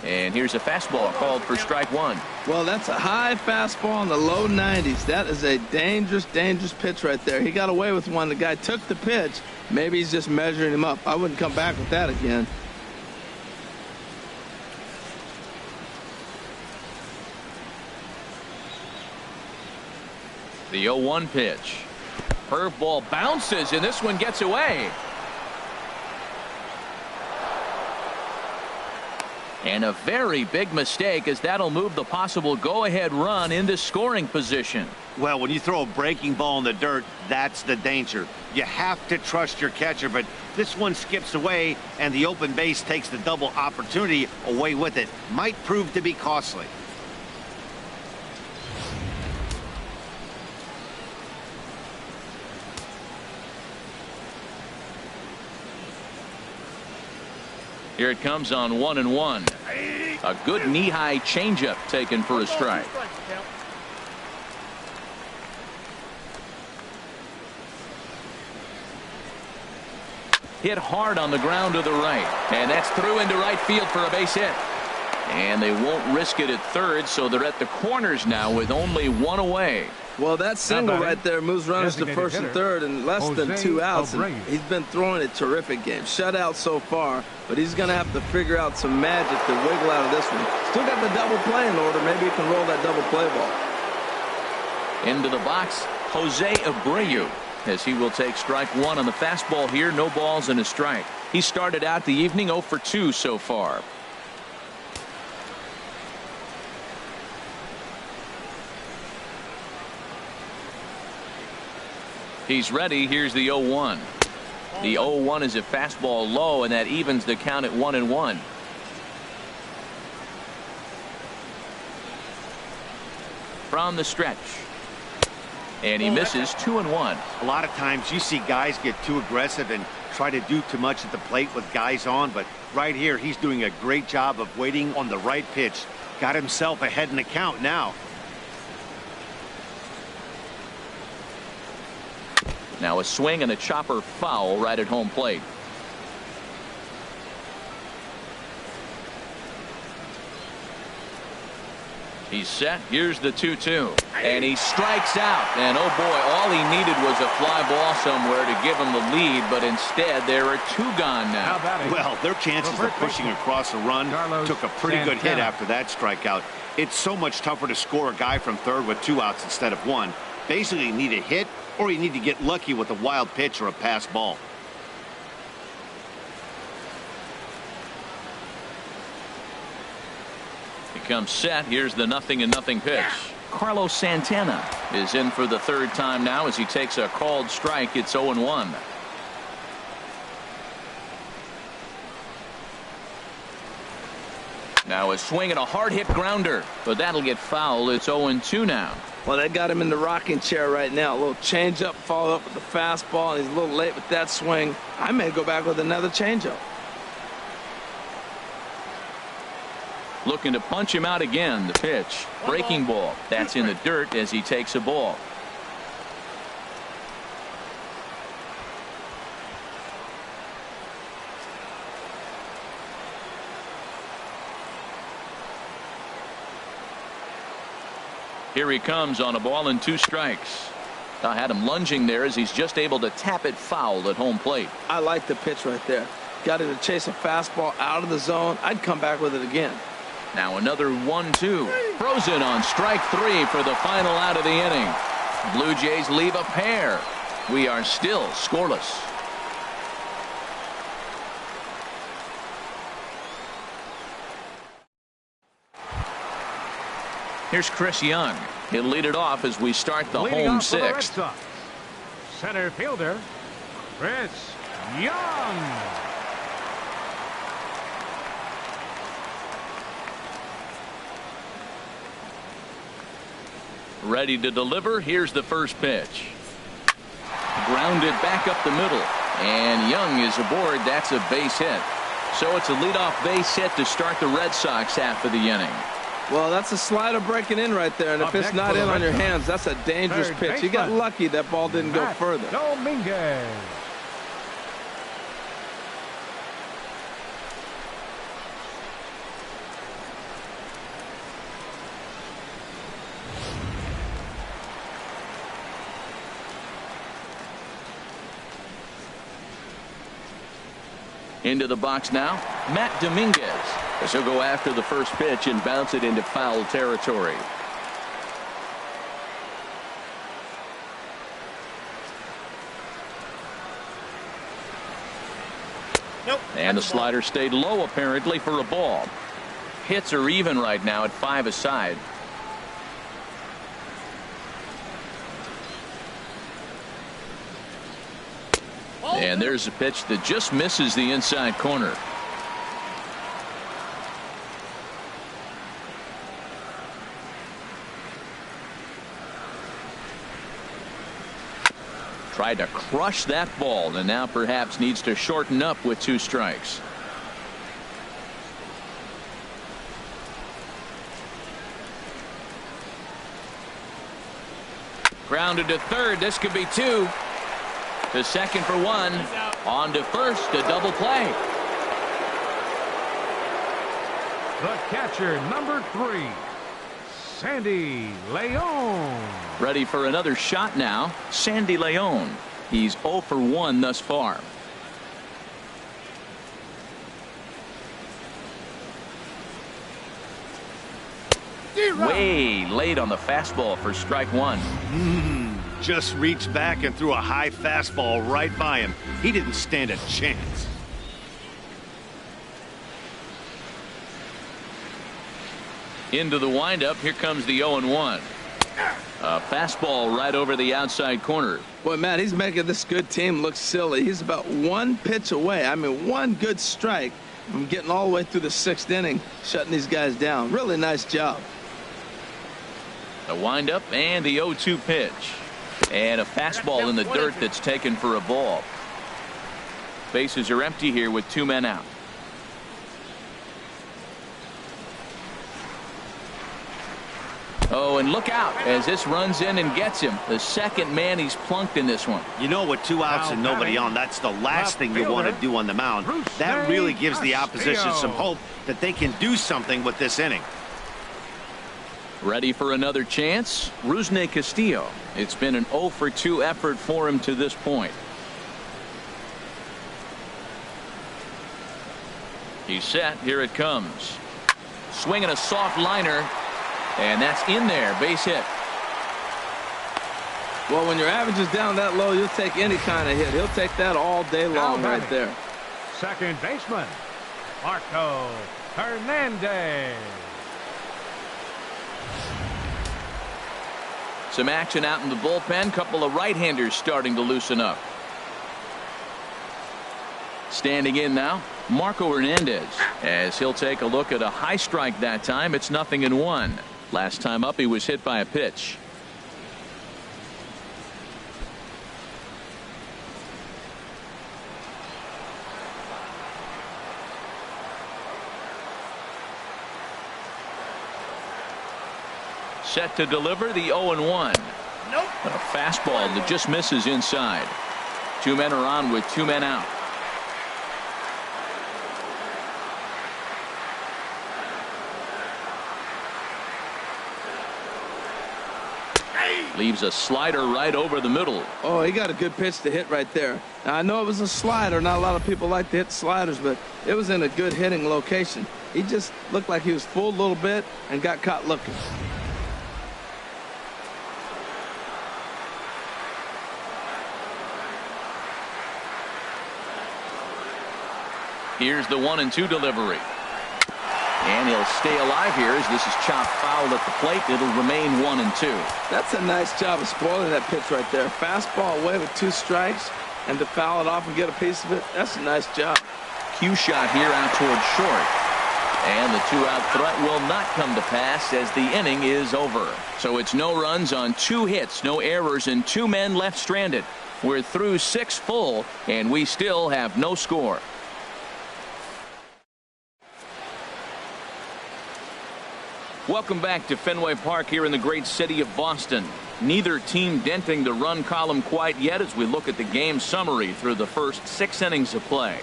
And here's a fastball called for strike 1. Well, that's a high fastball in the low 90s. That is a dangerous, dangerous pitch right there. He got away with one. The guy took the pitch. Maybe he's just measuring him up. I wouldn't come back with that again. The 0-1 pitch. Curveball bounces, and this one gets away. And a very big mistake, as that'll move the possible go-ahead run into scoring position. Well, when you throw a breaking ball in the dirt, that's the danger. You have to trust your catcher, but this one skips away, and the open base takes the double opportunity away with it. Might prove to be costly. Here it comes on 1-1. A good knee-high changeup taken for a strike. Hit hard on the ground to the right. And that's through into right field for a base hit. And they won't risk it at third, so they're at the corners now with only one away. Well, that single right there moves runners to first and third in less than 2 outs. And he's been throwing a terrific game. Shutout so far, but he's going to have to figure out some magic to wiggle out of this one. Still got the double play in order. Maybe he can roll that double play ball. Into the box, Jose Abreu, as he will take strike 1 on the fastball here. No balls and a strike. He started out the evening 0 for 2 so far. He's ready. Here's the 0-1. The 0-1 is a fastball low, and that evens the count at 1-1. From the stretch. And he misses 2-1. A lot of times you see guys get too aggressive and try to do too much at the plate with guys on, but right here he's doing a great job of waiting on the right pitch. Got himself ahead in the count now. Now a swing and a chopper foul right at home plate. He's set. Here's the 2-2. And he strikes out. And oh boy, all he needed was a fly ball somewhere to give him the lead, but instead there are 2 gone now. Well, their chances of pushing across a run took a pretty good hit after that strikeout. It's so much tougher to score a guy from third with 2 outs instead of 1. Basically, you need a hit, or you need to get lucky with a wild pitch or a pass ball. comes set. Here's the 0-0 pitch. Carlos Santana is in for the third time now as he takes a called strike. It's 0-1. Now a swing and a hard hit grounder, but that'll get foul. It's 0-2 now. Well, that got him in the rocking chair right now. A little changeup followed up with the fastball, and he's a little late with that swing. I may go back with another changeup. Looking to punch him out again. The pitch, breaking ball. That's in the dirt as he takes a ball. Here he comes on a ball and 2 strikes. I had him lunging there as he's just able to tap it foul at home plate. I like the pitch right there. Got him to chase a fastball out of the zone. I'd come back with it again. Now another 1-2. Frozen on strike 3 for the final out of the inning. Blue Jays leave a pair. We are still scoreless. Here's Chris Young. He'll lead it off as we start the home 6th. Center fielder, Chris Young. Ready to deliver. Here's the first pitch. Grounded back up the middle. And Young is aboard. That's a base hit. So it's a leadoff base hit to start the Red Sox half of the inning. Well, that's a slider breaking in right there, and if it's not in on your hands, that's a dangerous pitch. He got lucky that ball didn't go further. Dominguez. Into the box now, Matt Dominguez. As he'll go after the first pitch and bounce it into foul territory. Nope. And the slider stayed low apparently for a ball. Hits are even right now at 5 aside. And there's a pitch that just misses the inside corner. Tried to crush that ball and now perhaps needs to shorten up with 2 strikes. Grounded to third. This could be 2. To second for 1. On to first. A double play. The catcher, number 3, Sandy Leon. Ready for another shot now. Sandy Leon. He's 0 for 1 thus far. Way late on the fastball for strike 1. Just reached back and threw a high fastball right by him. He didn't stand a chance. Into the windup. Here comes the 0-1. A fastball right over the outside corner. Boy, Matt, he's making this good team look silly. He's about 1 pitch away. I mean, 1 good strike from getting all the way through the 6th inning, shutting these guys down. Really nice job. The windup and the 0-2 pitch. And a fastball in the dirt that's taken for a ball. Bases are empty here with 2 men out. Oh, and look out as this runs in and gets him. The second man he's plunked in this one. You know, with 2 outs and nobody on, that's the last thing you want to do on the mound. That really gives the opposition some hope that they can do something with this inning. Ready for another chance? Rusney Castillo. It's been an 0 for 2 effort for him to this point. He's set. Here it comes. Swinging a soft liner. And that's in there. Base hit. Well, when your average is down that low, you'll take any kind of hit. He'll take that all day long right there. Second baseman, Marco Hernandez. Some action out in the bullpen. Couple of right-handers starting to loosen up. Standing in now, Marco Hernandez, as he'll take a look at a high strike that time. It's 0-1. Last time up, he was hit by a pitch. Set to deliver the 0-1. Nope. A fastball that just misses inside. 2 men are on with 2 men out. Leaves a slider right over the middle. Oh, he got a good pitch to hit right there. Now, I know it was a slider. Not a lot of people like to hit sliders, but it was in a good hitting location. He just looked like he was fooled a little bit and got caught looking. Here's the 1-2 delivery. And he'll stay alive here as this is chopped foul at the plate. It'll remain 1-2. That's a nice job of spoiling that pitch right there. Fastball away with 2 strikes, and to foul it off and get a piece of it, that's a nice job. Cue shot here out towards short. And the 2-out threat will not come to pass as the inning is over. So it's no runs on 2 hits, no errors, and 2 men left stranded. We're through 6 full, and we still have no score. Welcome back to Fenway Park here in the great city of Boston. Neither team denting the run column quite yet as we look at the game summary through the first 6 innings of play.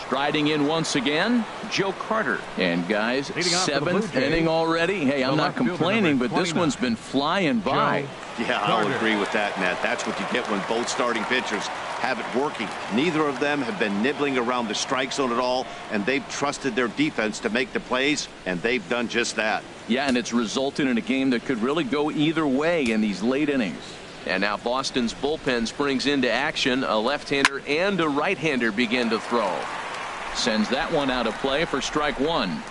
Striding in once again, Joe Carter. And guys, 7th inning already. Hey, I'm not complaining, but this one's been flying by. Yeah, I'll agree with that, Matt. That's what you get when both starting pitchers have it working. Neither of them have been nibbling around the strike zone at all, and they've trusted their defense to make the plays, and they've done just that. Yeah, and it's resulted in a game that could really go either way in these late innings. And now Boston's bullpen springs into action. A left-hander and a right-hander begin to throw. Sends that one out of play for strike 1.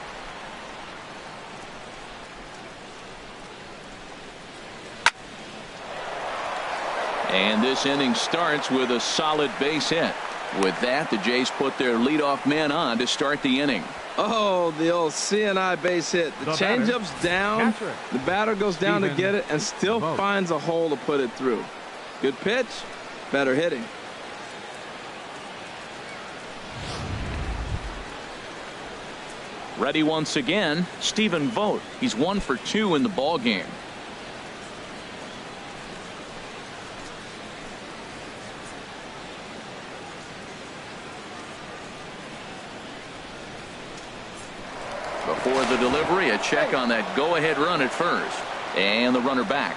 And this inning starts with a solid base hit. With that, the Jays put their leadoff man on to start the inning. Oh, the old CNI base hit. The changeup's down. The batter goes down to get it and still finds a hole to put it through. Good pitch, better hitting. Ready once again, Stephen Vogt. He's 1 for 2 in the ball game. Before the delivery, a check on that go-ahead run at first. And the runner back.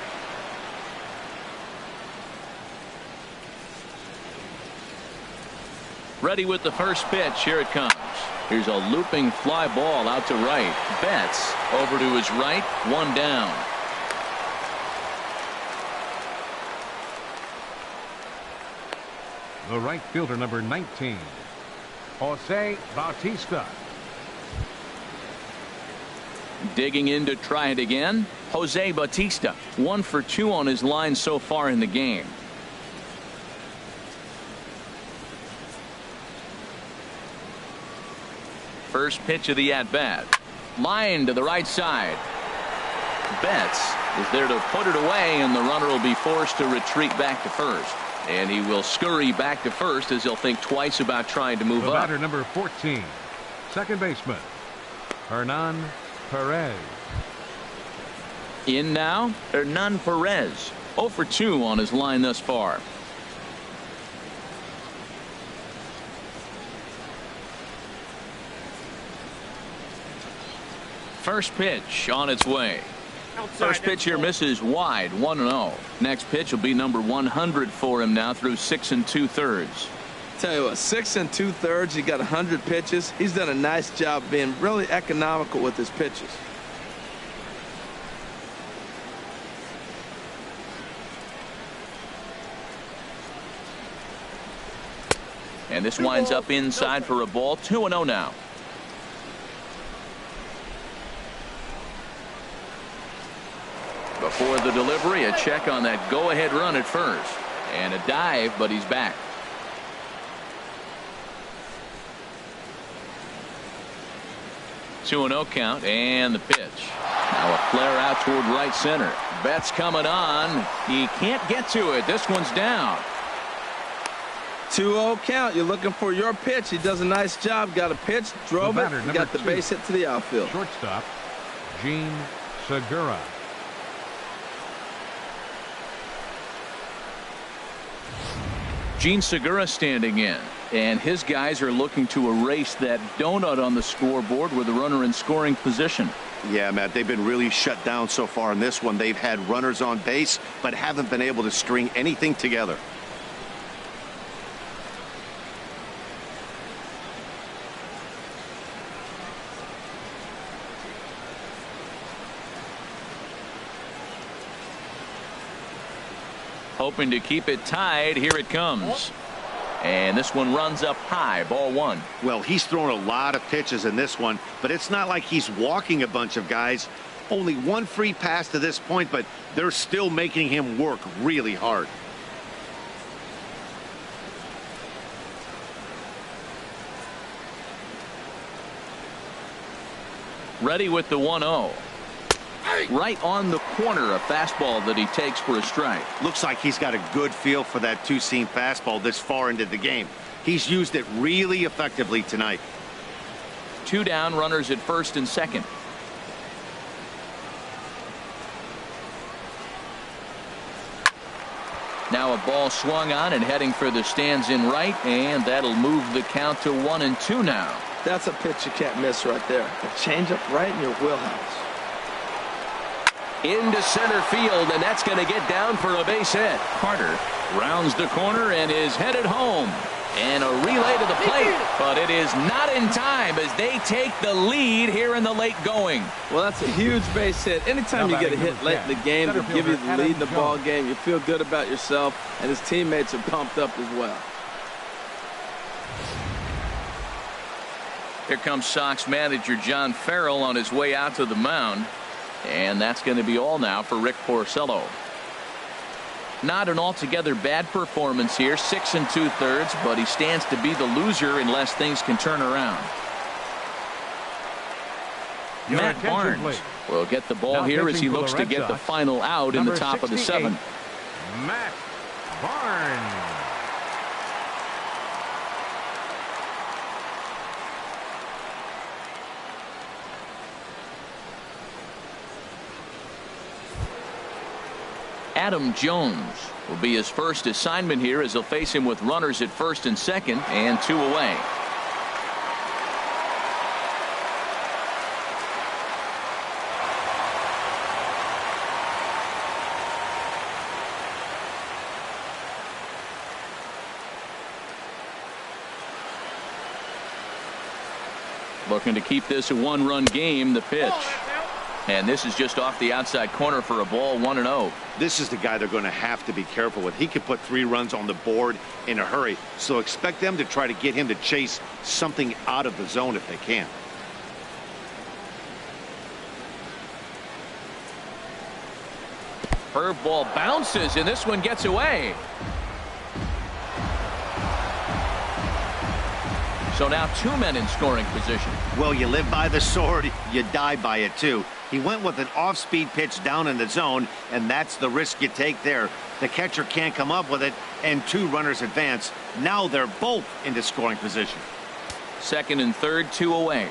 Ready with the first pitch. Here it comes. Here's a looping fly ball out to right. Betts over to his right. 1 down. The right fielder, number 19, Jose Bautista. Digging in to try it again, Jose Bautista. 1 for 2 on his line so far in the game. First pitch of the at-bat. Line to the right side. Betts is there to put it away, and the runner will be forced to retreat back to first. And he will scurry back to first as he'll think twice about trying to move the up. Batter number 14, second baseman, Hernan Perez. In now, Hernan Perez. 0 for 2 on his line thus far. First pitch on its way. First pitch here misses wide. 1-0. Next pitch will be number 100 for him now through 6 2/3. Tell you what, 6 2/3. He got 100 pitches. He's done a nice job being really economical with his pitches. And this winds up inside for a ball. 2-0 now. Before the delivery, a check on that go-ahead run at first. And a dive, but he's back. 2-0 count, and the pitch. Now a flare out toward right center. Betts coming on. He can't get to it. This one's down. 2-0 count. You're looking for your pitch. He does a nice job. Got a pitch, drove it, got the base hit to the outfield. Shortstop, Gene Segura. Gene Segura standing in, and his guys are looking to erase that donut on the scoreboard with a runner in scoring position. Yeah, Matt, they've been really shut down so far in this one. They've had runners on base, but haven't been able to string anything together. Hoping to keep it tied. Here it comes. And this one runs up high. Ball one. Well, he's thrown a lot of pitches in this one, but it's not like he's walking a bunch of guys. Only one free pass to this point, but they're still making him work really hard. Ready with the 1-0. Right on the corner, a fastball that he takes for a strike. Looks like he's got a good feel for that two-seam fastball this far into the game. He's used it really effectively tonight. 2 down, runners at first and second. Now a ball swung on and heading for the stands in right, and that'll move the count to 1-2 now. That's a pitch you can't miss right there. A changeup right in your wheelhouse. Into center field, and that's going to get down for a base hit. Carter rounds the corner and is headed home. And a relay to the plate, but it is not in time as they take the lead here in the late going. Well, that's a huge base hit. Anytime you get a hit late in the game to give you the lead in the ball game, you feel good about yourself, and his teammates are pumped up as well. Here comes Sox manager John Farrell on his way out to the mound. And that's going to be all now for Rick Porcello. Not an altogether bad performance here, 6 2/3, but he stands to be the loser unless things can turn around. Matt Barnes will get the ball here as he looks to get the final out in the top of the 7th. Matt Barnes. Adam Jones will be his first assignment here as he'll face him with runners at first and second and 2 away. Looking to keep this a 1-run game. The pitch. And this is just off the outside corner for a ball, 1-0. This is the guy they're going to have to be careful with. He could put 3 runs on the board in a hurry. So expect them to try to get him to chase something out of the zone if they can. Curveball bounces, and this one gets away. So now 2 men in scoring position. Well, you live by the sword, you die by it too. He went with an off-speed pitch down in the zone, and that's the risk you take there. The catcher can't come up with it, and 2 runners advance. Now they're both into scoring position. Second and third, 2 away.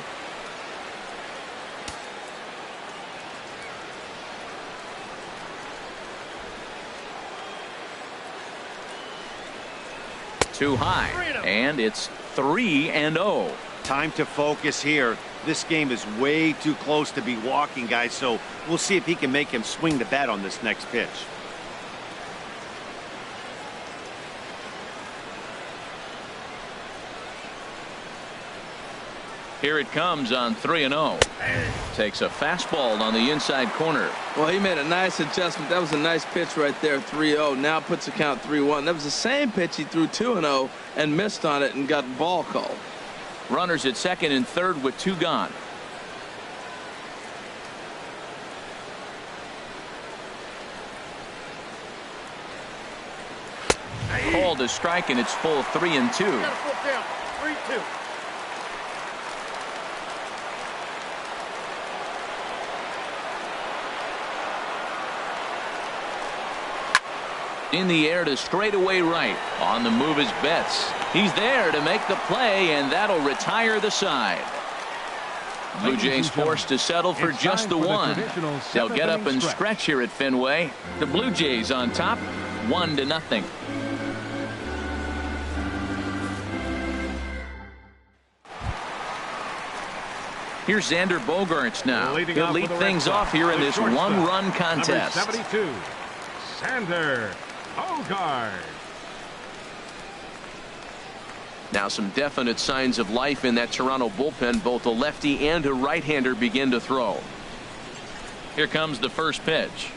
Too high, and it's 3-0. Time to focus here. This game is way too close to be walking, guys, so we'll see if he can make him swing the bat on this next pitch. Here it comes on 3-0. Takes a fastball on the inside corner. Well, he made a nice adjustment. That was a nice pitch right there, 3-0. Now puts the count 3-1. That was the same pitch he threw 2-0 and missed on it and got ball called. Runners at second and third with 2 gone. called a strike, and it's full 3-2. In the air to straightaway right. On the move is Betts. He's there to make the play, and that'll retire the side. Blue Jays forced to settle for just the one. They'll get up and stretch here at Fenway. The Blue Jays on top, 1-0. Here's Xander Bogaerts now. He'll lead things off here in this one-run contest. Number 72, Xander Bogaerts. Now some definite signs of life in that Toronto bullpen. Both a lefty and a right-hander begin to throw. Here comes the first pitch.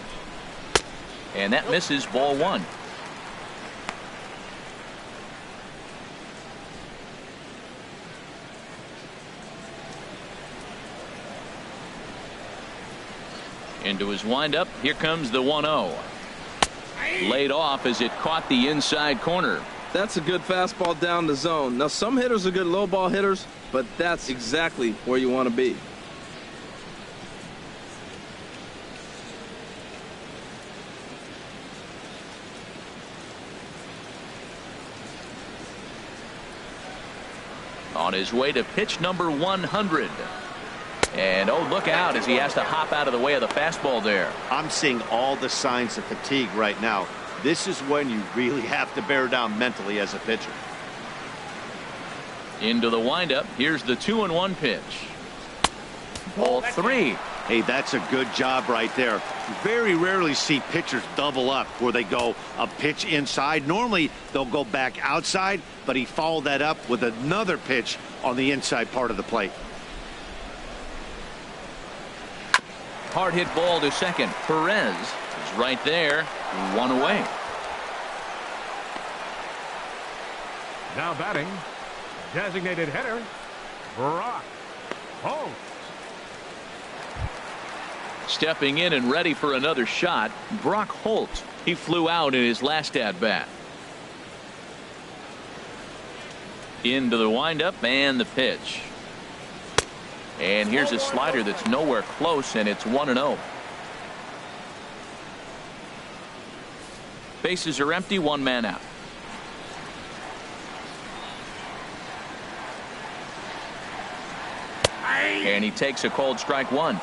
And that misses, ball 1. Into his windup. Here comes the 1-0. Laid off as it caught the inside corner. That's a good fastball down the zone. Now, some hitters are good low ball hitters, but that's exactly where you want to be. On his way to pitch number 100. And oh, look out as he has to hop out of the way of the fastball there. I'm seeing all the signs of fatigue right now. This is when you really have to bear down mentally as a pitcher. Into the windup. Here's the 2-1 pitch. Ball 3. Hey, that's a good job right there. You very rarely see pitchers double up where they go a pitch inside. Normally they'll go back outside, but he followed that up with another pitch on the inside part of the plate. Hard hit ball to second. Perez is right there. 1 away. Now batting, designated hitter, Brock Holt. Stepping in and ready for another shot, Brock Holt. He flew out in his last at-bat. Into the windup and the pitch. And here's a slider that's nowhere close, and it's 1-0. Bases are empty, 1 man out. And he takes a cold strike 1.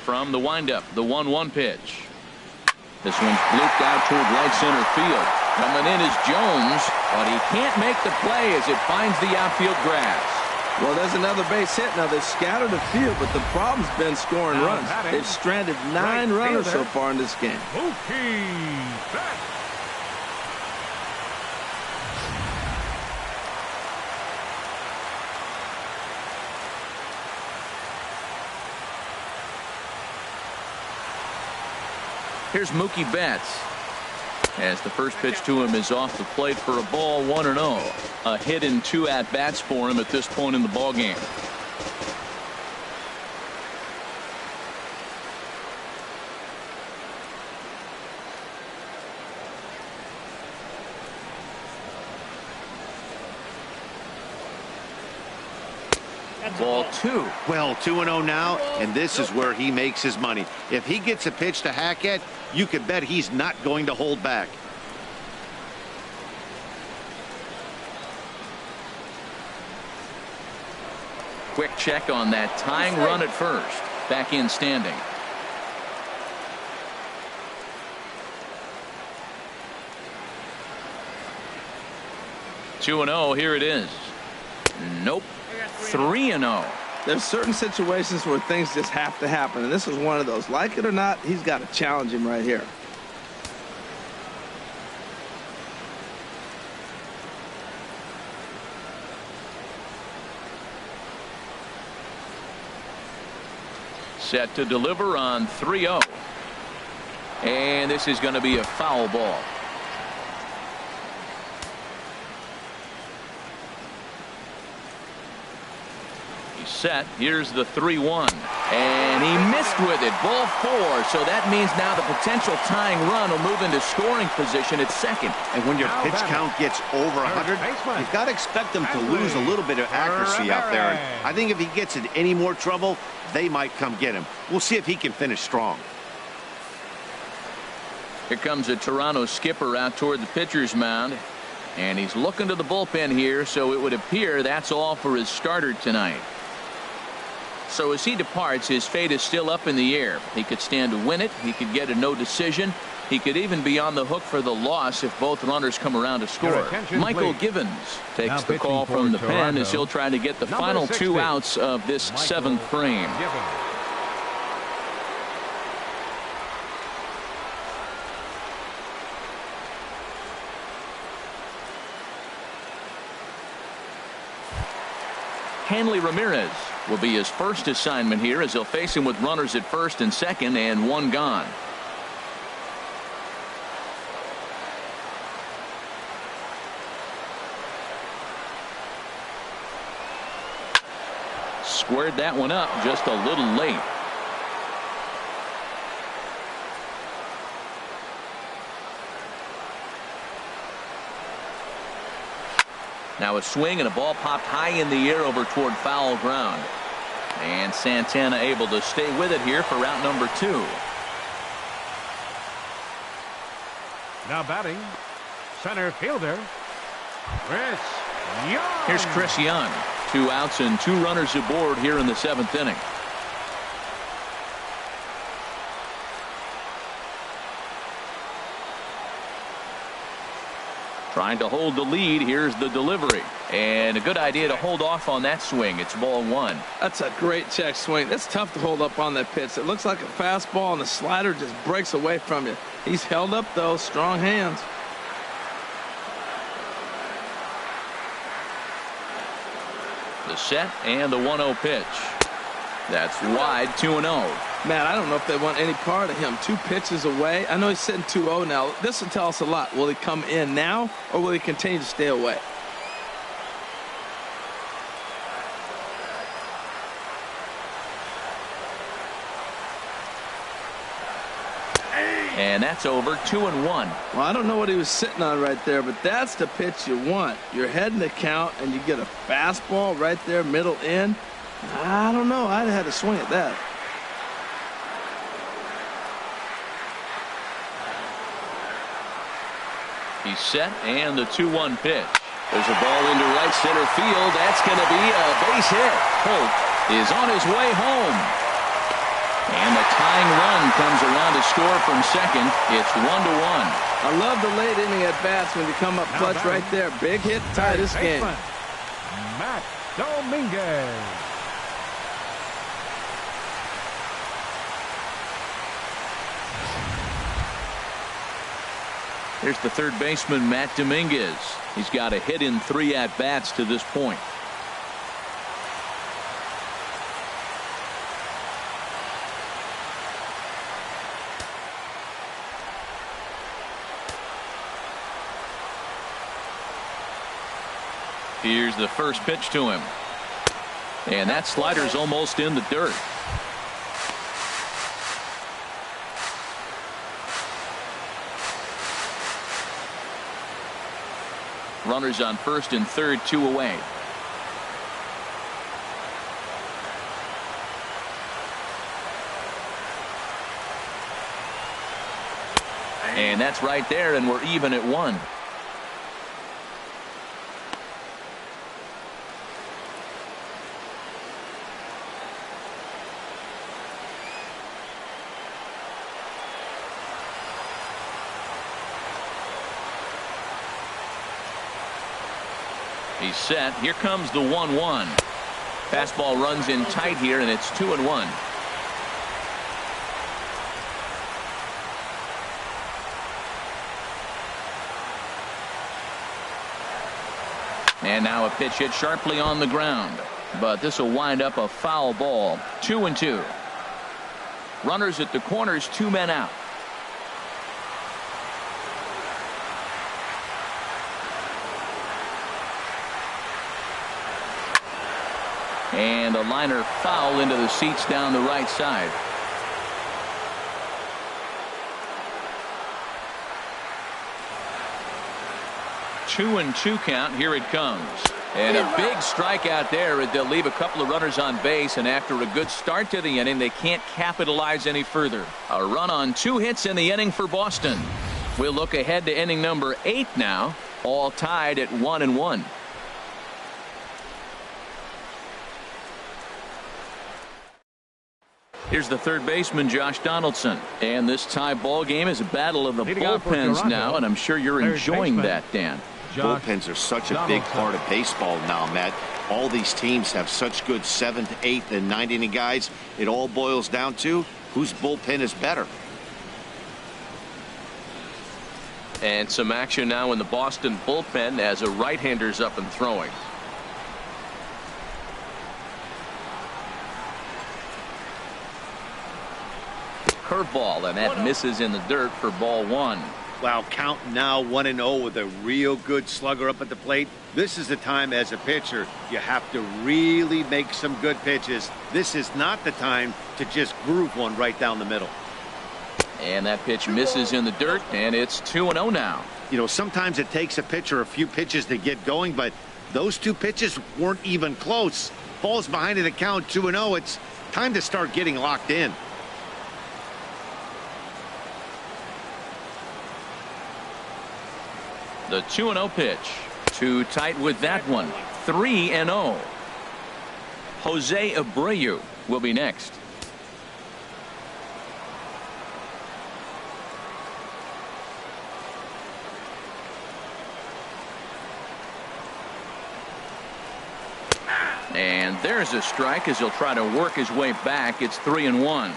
From the windup, the 1-1 pitch. This one's blooped out toward right center field. Coming in is Jones, but he can't make the play as it finds the outfield grass. Well, there's another base hit. Now, they've scattered the field, but the problem's been scoring runs. They've stranded 9 runners so far in this game. Mookie Betts. Here's Mookie Betts. As the first pitch to him is off the plate for a ball, 1-0. A hit in 2 at-bats for him at this point in the ballgame. Ball 2. Well, 2-0 now, and this is where he makes his money. If he gets a pitch to hack at, you can bet he's not going to hold back. Quick check on that tying run at first. Back in standing. Two and 0. Here it is. Nope. 3-0. There's certain situations where things just have to happen, and this is one of those. Like it or not, he's got to challenge him right here. Set to deliver on 3-0. And this is going to be a foul ball. He's set. Here's the 3-1. And he missed with it. Ball 4. So that means now the potential tying run will move into scoring position at second. And when your pitch count gets over 100, you've got to expect them to lose a little bit of accuracy out there. And I think if he gets in any more trouble, they might come get him. We'll see if he can finish strong. Here comes a Toronto skipper out toward the pitcher's mound. And he's looking to the bullpen here, so it would appear that's all for his starter tonight. So as he departs, his fate is still up in the air. He could stand to win it. He could get a no decision. He could even be on the hook for the loss if both runners come around to score. Michael Givens takes the call from the pen as he'll try to get the final 2 outs of this 7th frame. Hanley Ramirez will be his first assignment here as he'll face him with runners at first and second and 1 gone. Squared that one up just a little late. Now a swing and a ball popped high in the air over toward foul ground. And Santana able to stay with it here for route number 2. Now batting, center fielder, Chris Young. Here's Chris Young. 2 outs and 2 runners aboard here in the 7th inning. Trying to hold the lead. Here's the delivery. And a good idea to hold off on that swing. It's ball 1. That's a great check swing. That's tough to hold up on that pitch. It looks like a fastball, and the slider just breaks away from you. He's held up, though. Strong hands. The set and the 1-0 pitch. That's wide, 2-0. Man, I don't know if they want any part of him. 2 pitches away. I know he's sitting 2-0 now. This will tell us a lot. Will he come in now, or will he continue to stay away? And that's over, 2-1. Well, I don't know what he was sitting on right there, but that's the pitch you want. You're heading the count, and you get a fastball right there, middle in. I don't know. I'd have had to swing at that. He's set, and the 2-1 pitch. There's a ball into right center field. That's going to be a base hit. Holt is on his way home. And the tying run comes around to score from second. It's 1-1. I love the late inning at bats when you come up clutch right there. Big hit, tie this game. Matt Dominguez. Here's the third baseman, Matt Dominguez. He's got a hit in 3 at-bats to this point. Here's the first pitch to him. And that slider's almost in the dirt. Runners on first and third, 2 away. And that's right there, and we're even at 1. He's set. Here comes the 1-1. Fastball runs in tight here, and it's 2-1. And now a pitch hit sharply on the ground. But this will wind up a foul ball. 2-2. Runners at the corners, 2 men out. And a liner foul into the seats down the right side. Two and two count. Here it comes. And a big strikeout there. They'll leave a couple of runners on base, and after a good start to the inning, they can't capitalize any further. A run on 2 hits in the inning for Boston. We'll look ahead to inning number 8 now, all tied at 1-1. Here's the third baseman, Josh Donaldson. And this tie ball game is a battle of the bullpens now, and I'm sure you're enjoying that, Dan. Bullpens are such a big part of baseball now, Matt. All these teams have such good 7th, 8th, and 9th inning guys. It all boils down to whose bullpen is better. And some action now in the Boston bullpen as a right-hander's up and throwing. Curveball, and that misses in the dirt for ball 1. Wow, count now 1-0 with a real good slugger up at the plate. This is the time as a pitcher you have to really make some good pitches. This is not the time to just groove one right down the middle. And that pitch misses in the dirt, and it's 2-0 now. You know, sometimes it takes a pitcher a few pitches to get going, but those 2 pitches weren't even close. Falls behind in the count 2-0. It's time to start getting locked in. The 2-0 pitch. Too tight with that one. 3-0. Jose Abreu will be next. And there's a strike as he'll try to work his way back. It's 3-1.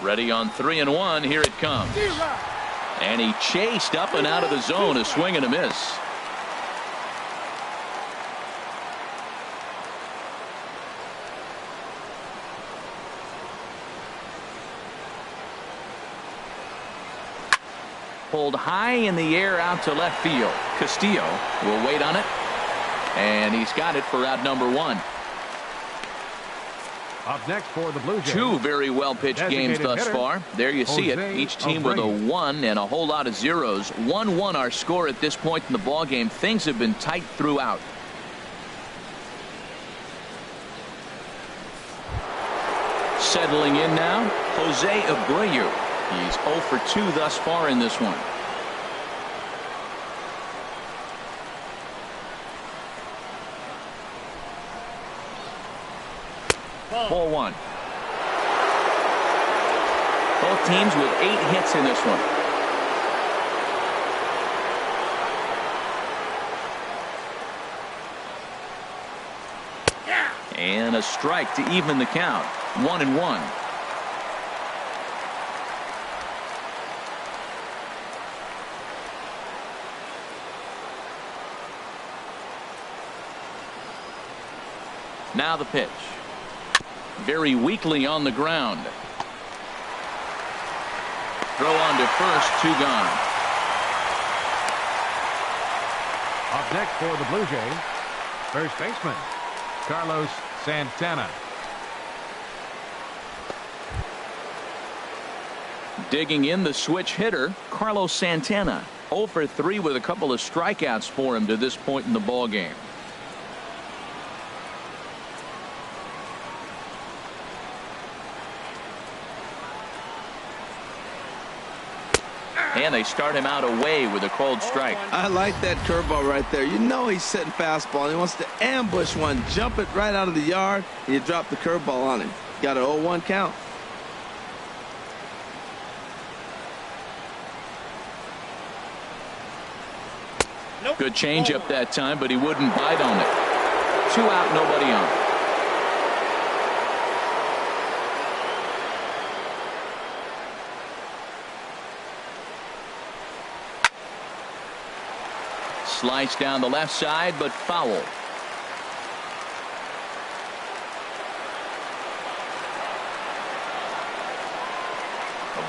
Ready on 3-1. Here it comes. And he chased up and out of the zone. A swing and a miss. Pulled high in the air out to left field. Castillo will wait on it. And he's got it for out number 1. Up next for the Blue Jays. 2 very well pitched games thus hitter, far. There you see it. Jose Each team with a Abreu. 1 and a whole lot of zeros. 1-1 our score at this point in the ball game. Things have been tight throughout. Settling in now, Jose Abreu. He's 0 for 2 thus far in this one. Ball 1. Both teams with 8 hits in this one. And a strike to even the count. 1-1. Now the pitch. Very weakly on the ground. Throw on to first, 2 gone. Up next for the Blue Jays, first baseman, Carlos Santana. Digging in the switch hitter, Carlos Santana. 0 for 3 with a couple of strikeouts for him to this point in the ball game. And they start him out away with a called strike. I like that curveball right there. You know he's setting fastball. He wants to ambush one, jump it right out of the yard, and you drop the curveball on him. Got an 0-1 count. Good changeup that time, but he wouldn't bite on it. 2 out, nobody on. Slice down the left side, but foul.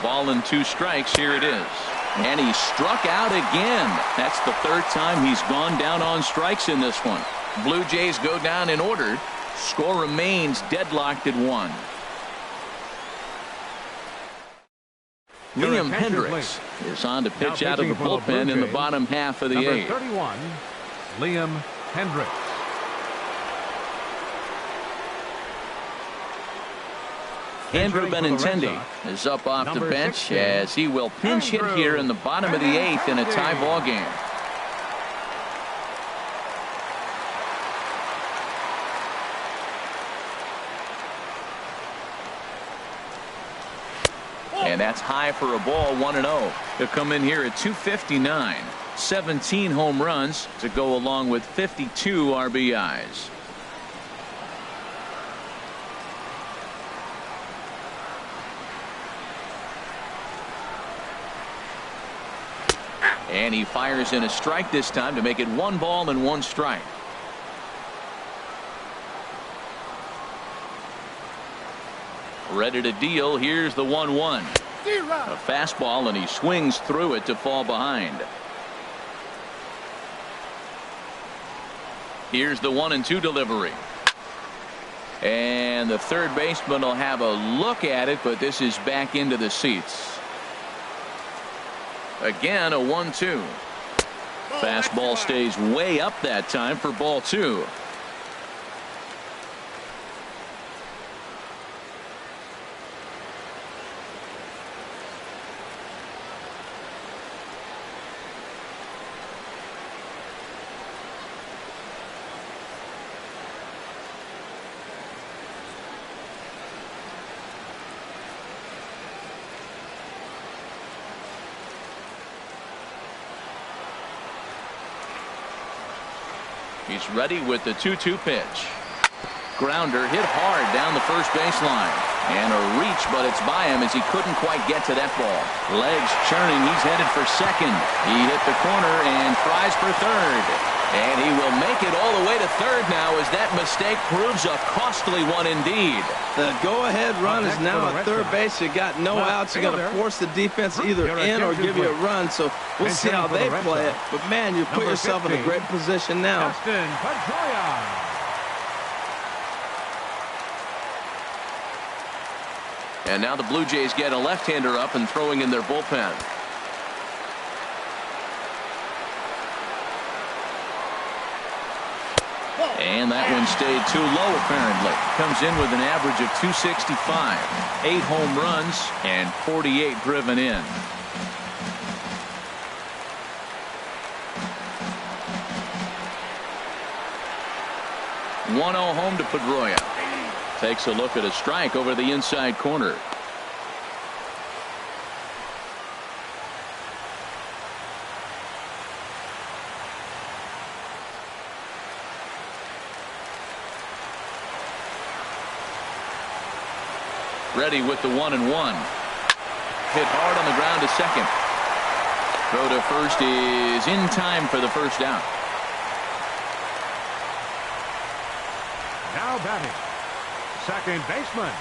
Ball and 2 strikes. Here it is. And he struck out again. That's the 3rd time he's gone down on strikes in this one. Blue Jays go down in order. Score remains deadlocked at 1. Liam Hendricks is on to pitch out of the bullpen in the bottom half of the 8th. 31, Liam Hendricks. Andrew Benintendi is up off the bench 16, as he will pinch hit here in the bottom of the 8th in a tie ball game. And that's high for a ball. 1-0 to come in here at 259. 17 home runs to go along with 52 RBIs. And he fires in a strike this time to make it 1 ball and 1 strike. Ready to deal. Here's the 1-1. A fastball, and he swings through it to fall behind. Here's the 1-2 delivery. And the third baseman will have a look at it, but this is back into the seats. Again, a 1-2. Fastball stays way up that time for ball 2. He's ready with the 2-2 pitch. Grounder hit hard down the first baseline. And a reach, but it's by him as he couldn't quite get to that ball. Legs churning. He's headed for second. He hit the corner and tries for third. And he will make it all the way to third now as that mistake proves a costly one indeed. The go-ahead run is now at third base. You got no outs. You're going to force the defense either in or give you a run. So we'll see how they play it. But, man, you put yourself in a great position now. And now the Blue Jays get a left-hander up and throwing in their bullpen. And that one stayed too low apparently. Comes in with an average of 265. 8 home runs and 48 driven in. One 0 home to Pedroia. Takes a look at a strike over the inside corner. Ready with the 1-1. Hit hard on the ground to second. Throw to first is in time for the first out. Now batting, second baseman,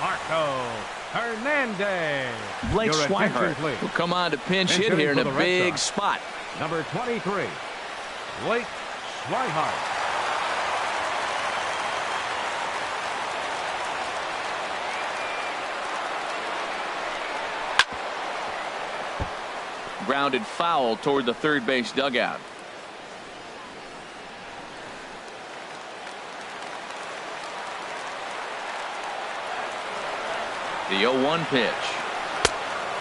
Marco Hernandez. Blake Swihart will come on to pinch hit here in a big spot. Number 23, Blake Swihart. Grounded foul toward the third base dugout. The 0-1 pitch.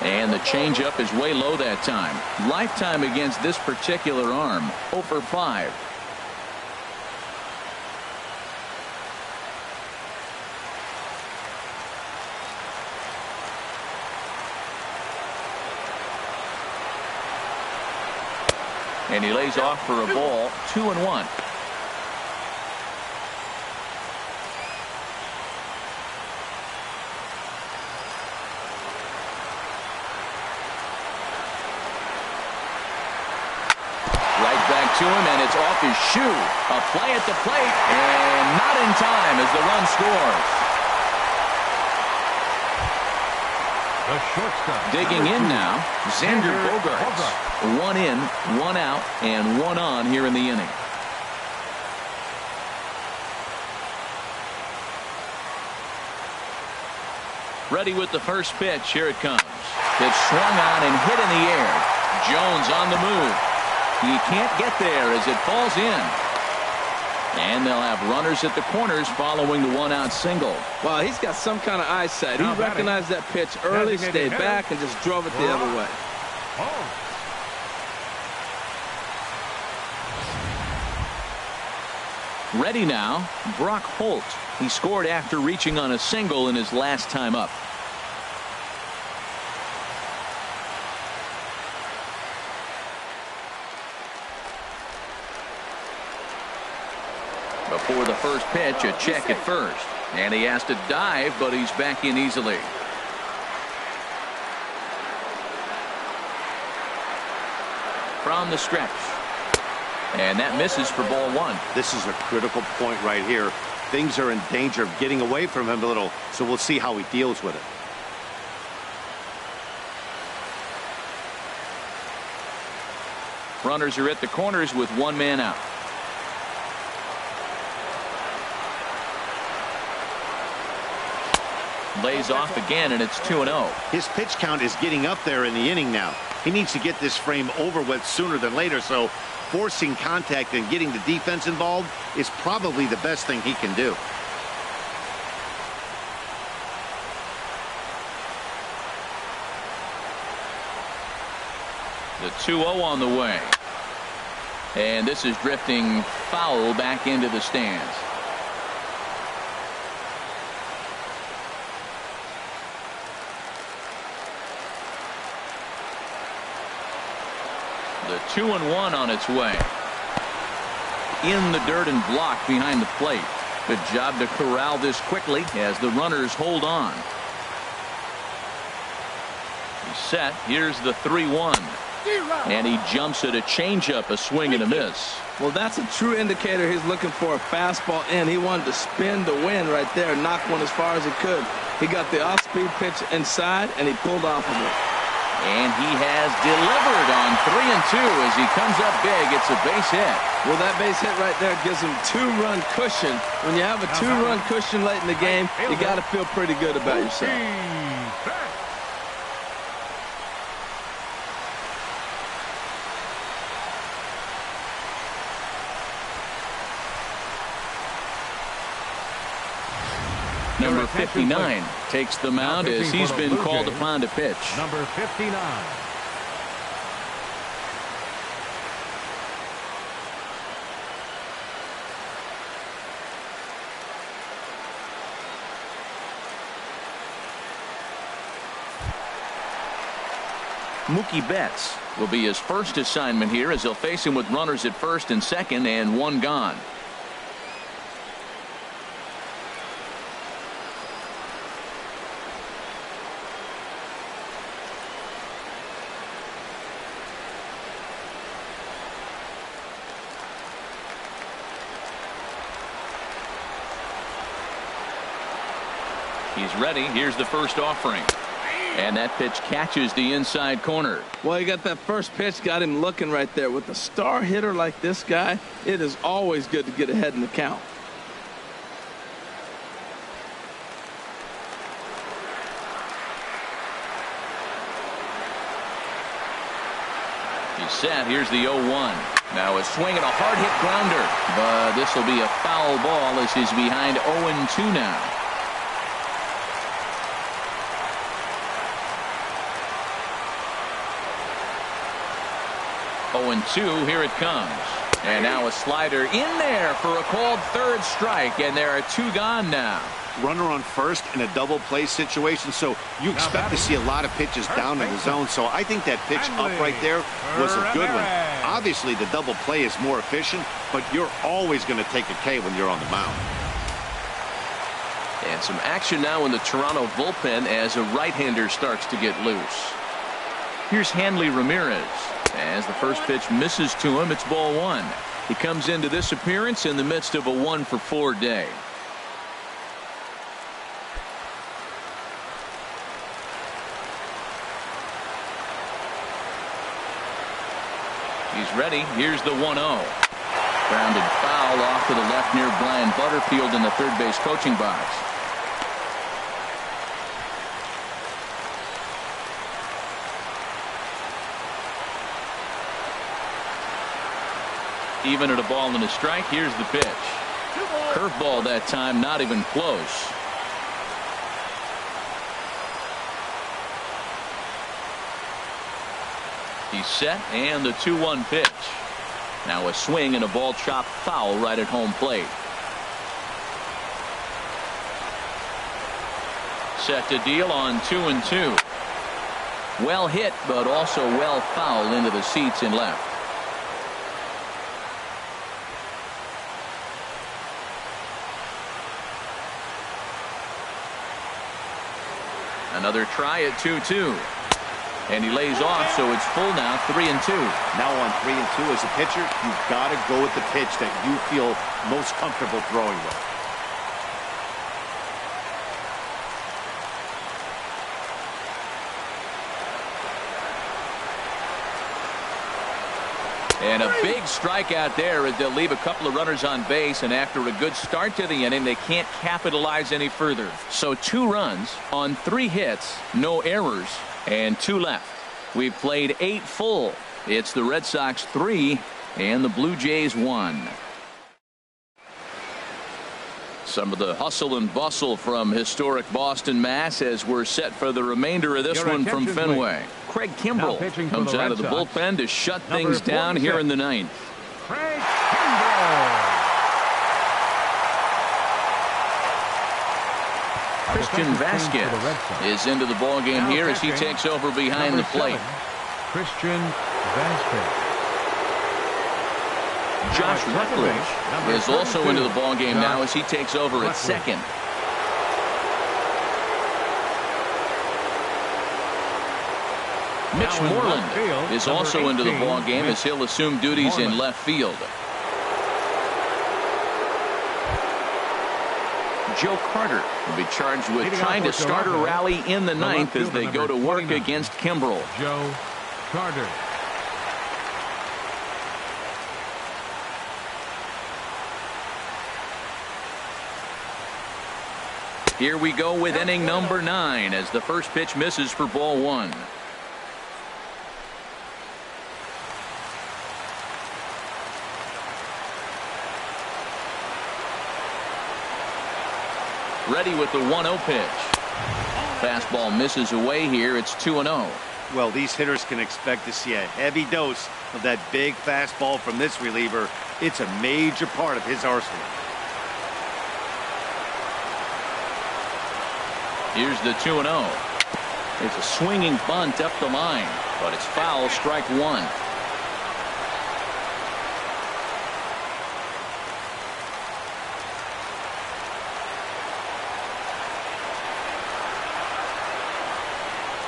And the changeup is way low that time. Lifetime against this particular arm, 0 for 5. And he lays off for a ball. 2-1. To him, and it's off his shoe. A play at the plate, and not in time as the run scores. The shortstop. Digging in now, Xander Bogaerts. 1 in, 1 out, and 1 on here in the inning. Ready with the first pitch. Here it comes. It's swung on and hit in the air. Jones on the move. He can't get there as it falls in. And they'll have runners at the corners following the 1-out single. Well, he's got some kind of eyesight. He recognized that pitch early, stayed back, and just drove it the other way. Ready now, Brock Holt. He scored after reaching on a single in his last time up. Before the first pitch, a check at first. And he has to dive, but he's back in easily. From the stretch. And that misses for ball 1. This is a critical point right here. Things are in danger of getting away from him a little, so we'll see how he deals with it. Runners are at the corners with 1 man out. Lays off again, and it's 2-0. His pitch count is getting up there in the inning now. He needs to get this frame over with sooner than later, so forcing contact and getting the defense involved is probably the best thing he can do. The 2-0 on the way. And this is drifting foul back into the stands. The 2-1 on its way. In the dirt and blocked behind the plate. Good job to corral this quickly as the runners hold on. He's set. Here's the 3-1. And he jumps at a changeup, a swing and a miss. Well, that's a true indicator he's looking for a fastball in. He wanted to spin the wind right there, knock one as far as he could. He got the off-speed pitch inside, and he pulled off of it. And he has delivered on 3-2 as he comes up big. It's a base hit. Well, that base hit right there gives him 2-run cushion. When you have a 2-run cushion late in the game, you got to feel pretty good about yourself. Number 59 takes the mound as he's been called upon to pitch. Number 59. Mookie Betts will be his first assignment here as they'll face him with runners at first and second and 1 gone. He's ready. Here's the first offering. And that pitch catches the inside corner. Well, you got that first pitch, got him looking right there. With a star hitter like this guy, it is always good to get ahead in the count. He's set. Here's the 0-1. Now a swing and a hard hit grounder. But this will be a foul ball as he's behind 0-2 now. 0-2, here it comes. And now a slider in there for a called third strike, and there are 2 gone now. Runner on first in a double play situation, so you expect to see a lot of pitches down in the zone. So I think that pitch up right there was a good one. Obviously, the double play is more efficient, but you're always going to take a K when you're on the mound. And some action now in the Toronto bullpen as a right-hander starts to get loose. Here's Hanley Ramirez. As the first pitch misses to him, it's ball 1. He comes into this appearance in the midst of a 1-for-4 day. He's ready. Here's the 1-0. Grounded foul off to the left near Brian Butterfield in the third base coaching box. Even at a ball and a strike. Here's the pitch. Curveball that time, not even close. He's set, and the 2-1 pitch. Now a swing and a ball chopped foul right at home plate. Set to deal on 2-2. Well hit, but also well fouled into the seats in left. Another try at 2-2. And he lays off, so it's full now, 3-2. Now on 3-2 as a pitcher, you've got to go with the pitch that you feel most comfortable throwing with. And a big strikeout there as they'll leave a couple of runners on base, and after a good start to the inning, they can't capitalize any further. So 2 runs on 3 hits, no errors, and 2 left. We've played 8 full. It's the Red Sox 3 and the Blue Jays 1. Some of the hustle and bustle from historic Boston, Mass, as we're set for the remember of this one from Fenway. Craig Kimbrell comes out of the bullpen to shut things down here in the 9th. Craig Kimbrell. Christian Vasquez is into the ball game here as he takes over behind the plate. Christian Vasquez. Josh Rutledge is also into the ball game now as he takes over at second. Mitch Moreland is also into the ball game as he'll assume duties in left field. Joe Carter will be charged with trying to start a rally in the 9th as they go to work against Kimbrell. Joe Carter. Here we go with inning number 9 as the first pitch misses for ball 1. Ready with the 1-0 pitch. Fastball misses away here. It's 2-0. Well, these hitters can expect to see a heavy dose of that big fastball from this reliever. It's a major part of his arsenal. Here's the 2-0. It's a swinging bunt up the line, but it's foul, strike 1.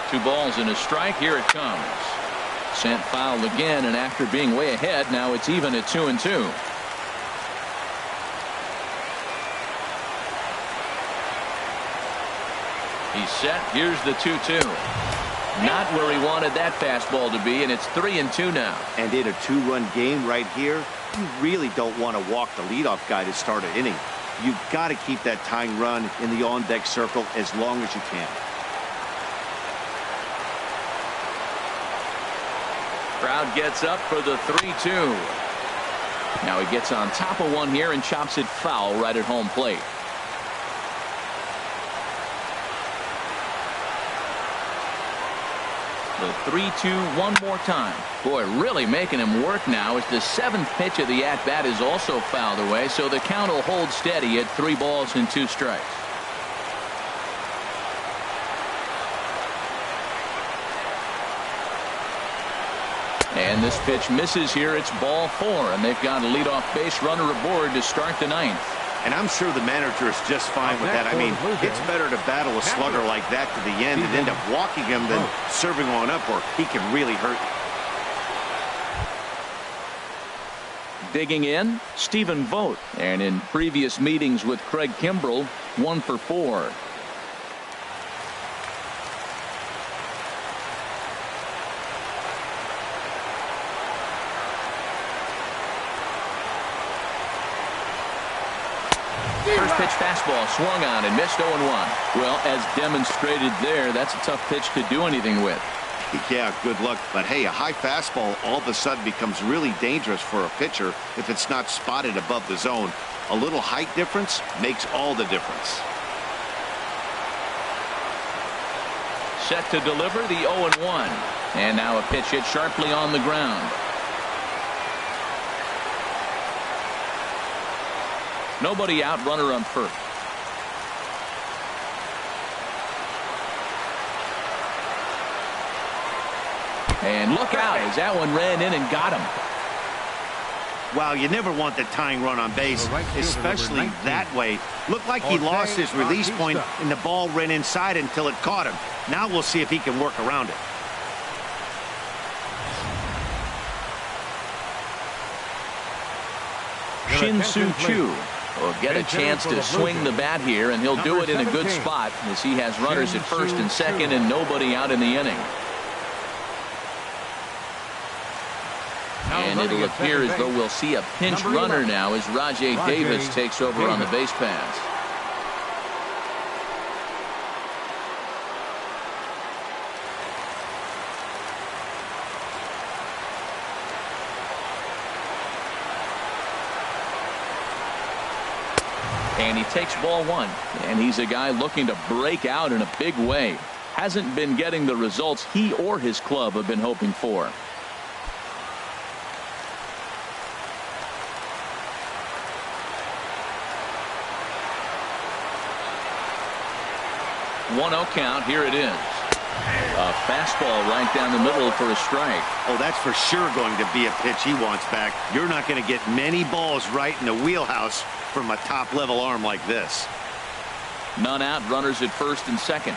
Two balls and a strike. Here it comes. Sent foul again, and after being way ahead, now it's even at 2-2. He's set. Here's the 2-2. Not where he wanted that fastball to be, and it's 3-2 now. And in a 2-run game right here, you really don't want to walk the leadoff guy to start an inning. You've got to keep that tying run in the on-deck circle as long as you can. Crowd gets up for the 3-2. Now he gets on top of one here and chops it foul right at home plate. The 3-2 one more time. Boy, really making him work now as the 7th pitch of the at-bat is also fouled away, so the count will hold steady at 3 balls and 2 strikes. And this pitch misses here. It's ball 4, and they've got a leadoff base runner aboard to start the 9th. And I'm sure the manager is just fine with that. I mean, it's better to battle a slugger like that to the end and end up walking him than serving on up, or he can really hurt you. Digging in, Stephen Vogt. And in previous meetings with Craig Kimbrell, 1 for 4. Fastball swung on and missed 0-1. Well, as demonstrated there, that's a tough pitch to do anything with. Yeah, good luck. But hey, a high fastball all of a sudden becomes really dangerous for a pitcher if it's not spotted above the zone. A little height difference makes all the difference. Set to deliver the 0-1. And now a pitch hit sharply on the ground. Nobody out, runner on first. And look out as that one ran in and got him. Wow, you never want the tying run on base, especially that way. Looked like he lost his release point and the ball ran inside until it caught him. Now we'll see if he can work around it. Shin-Soo Choo will get a chance to swing the bat here, and he'll do it in a good spot as he has runners at first and second and nobody out in the inning. And it'll appear as though we'll see a pinch runner now as Rajay Davis takes over on the base pass. And he takes ball one, and he's a guy looking to break out in a big way. Hasn't been getting the results he or his club have been hoping for. 1-0 count. Here it is. A fastball right down the middle for a strike. Oh, that's for sure going to be a pitch he wants back. You're not going to get many balls right in the wheelhouse from a top-level arm like this. None out, runners at first and second.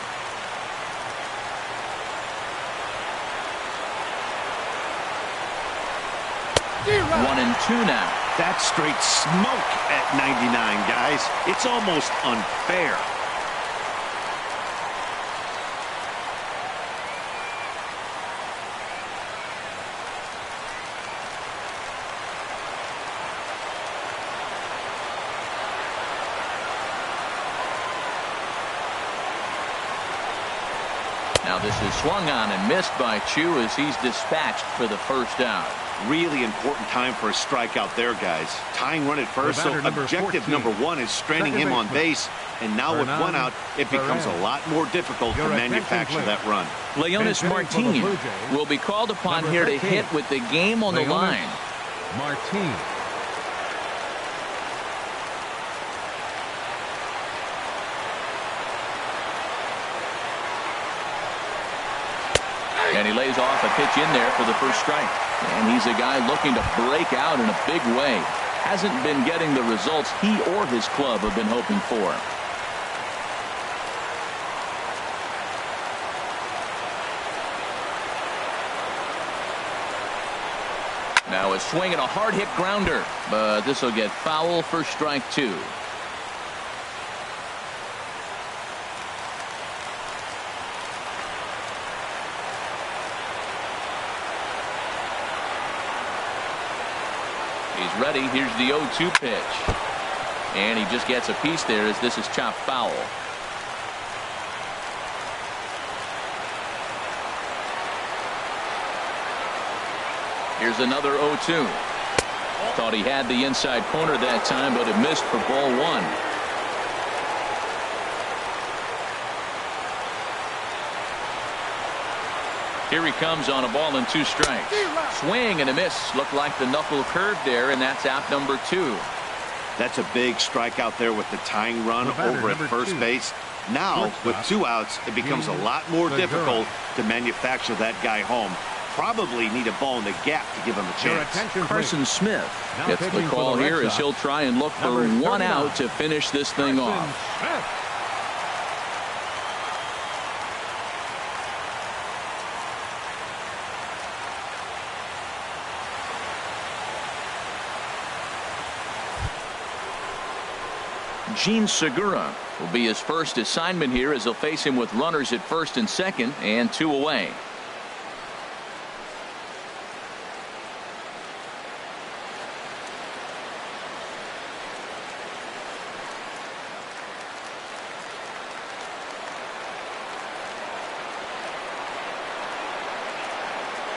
One and two now. That's straight smoke at 99, guys. It's almost unfair. Now this is swung on and missed by Chu as he's dispatched for the first out. Really important time for a strikeout there, guys. Tying run at first, so objective number one is stranding him on base. And now with one out, it becomes a lot more difficult to manufacture that run. Leonis Martin will be called upon here to hit with the game on the line. Martin. And he lays off a pitch in there for the first strike. And he's a guy looking to break out in a big way. Hasn't been getting the results he or his club have been hoping for. Now a swing and a hard hit grounder, but this will get foul for strike two. He's ready. Here's the 0-2 pitch. And he just gets a piece there as this is chopped foul. Here's another 0-2. Thought he had the inside corner that time, but it missed for ball one. Here he comes on a ball and two strikes. Swing and a miss. Looked like the knuckle curve there, and that's out number two. That's a big strikeout there with the tying run over at first base. Now, with two outs, it becomes a lot more difficult to manufacture that guy home. Probably need a ball in the gap to give him a chance. Carson Smith gets the call here as he'll try and look for one out to finish this thing off. Gene Segura will be his first assignment here as he'll face him with runners at first and second and two away.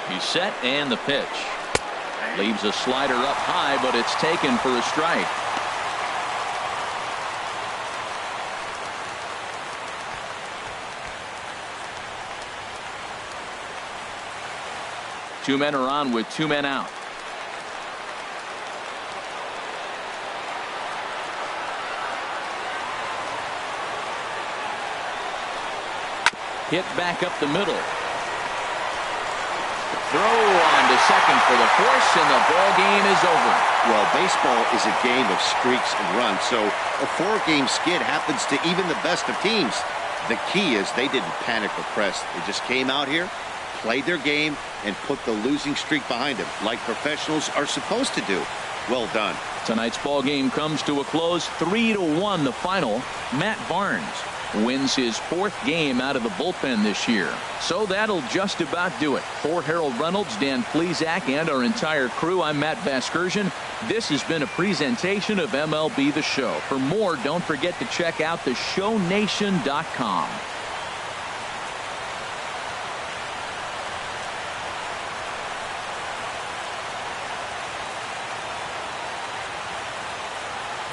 He's set, and the pitch. Leaves a slider up high, but it's taken for a strike. Two men are on with two men out. Hit back up the middle. Throw on to second for the force, and the ball game is over. Well, baseball is a game of streaks and runs, so a 4-game skid happens to even the best of teams. The key is they didn't panic or press. They just came out here, played their game, and put the losing streak behind them, like professionals are supposed to do. Well done. Tonight's ball game comes to a close, 3-1 the final. Matt Barnes wins his 4th game out of the bullpen this year. So that'll just about do it. For Harold Reynolds, Dan Plesac, and our entire crew, I'm Matt Vasgersian. This has been a presentation of MLB The Show. For more, don't forget to check out theshownation.com.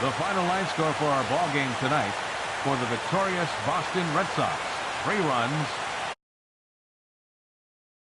The final line score for our ball game tonight: for the victorious Boston Red Sox, 3 runs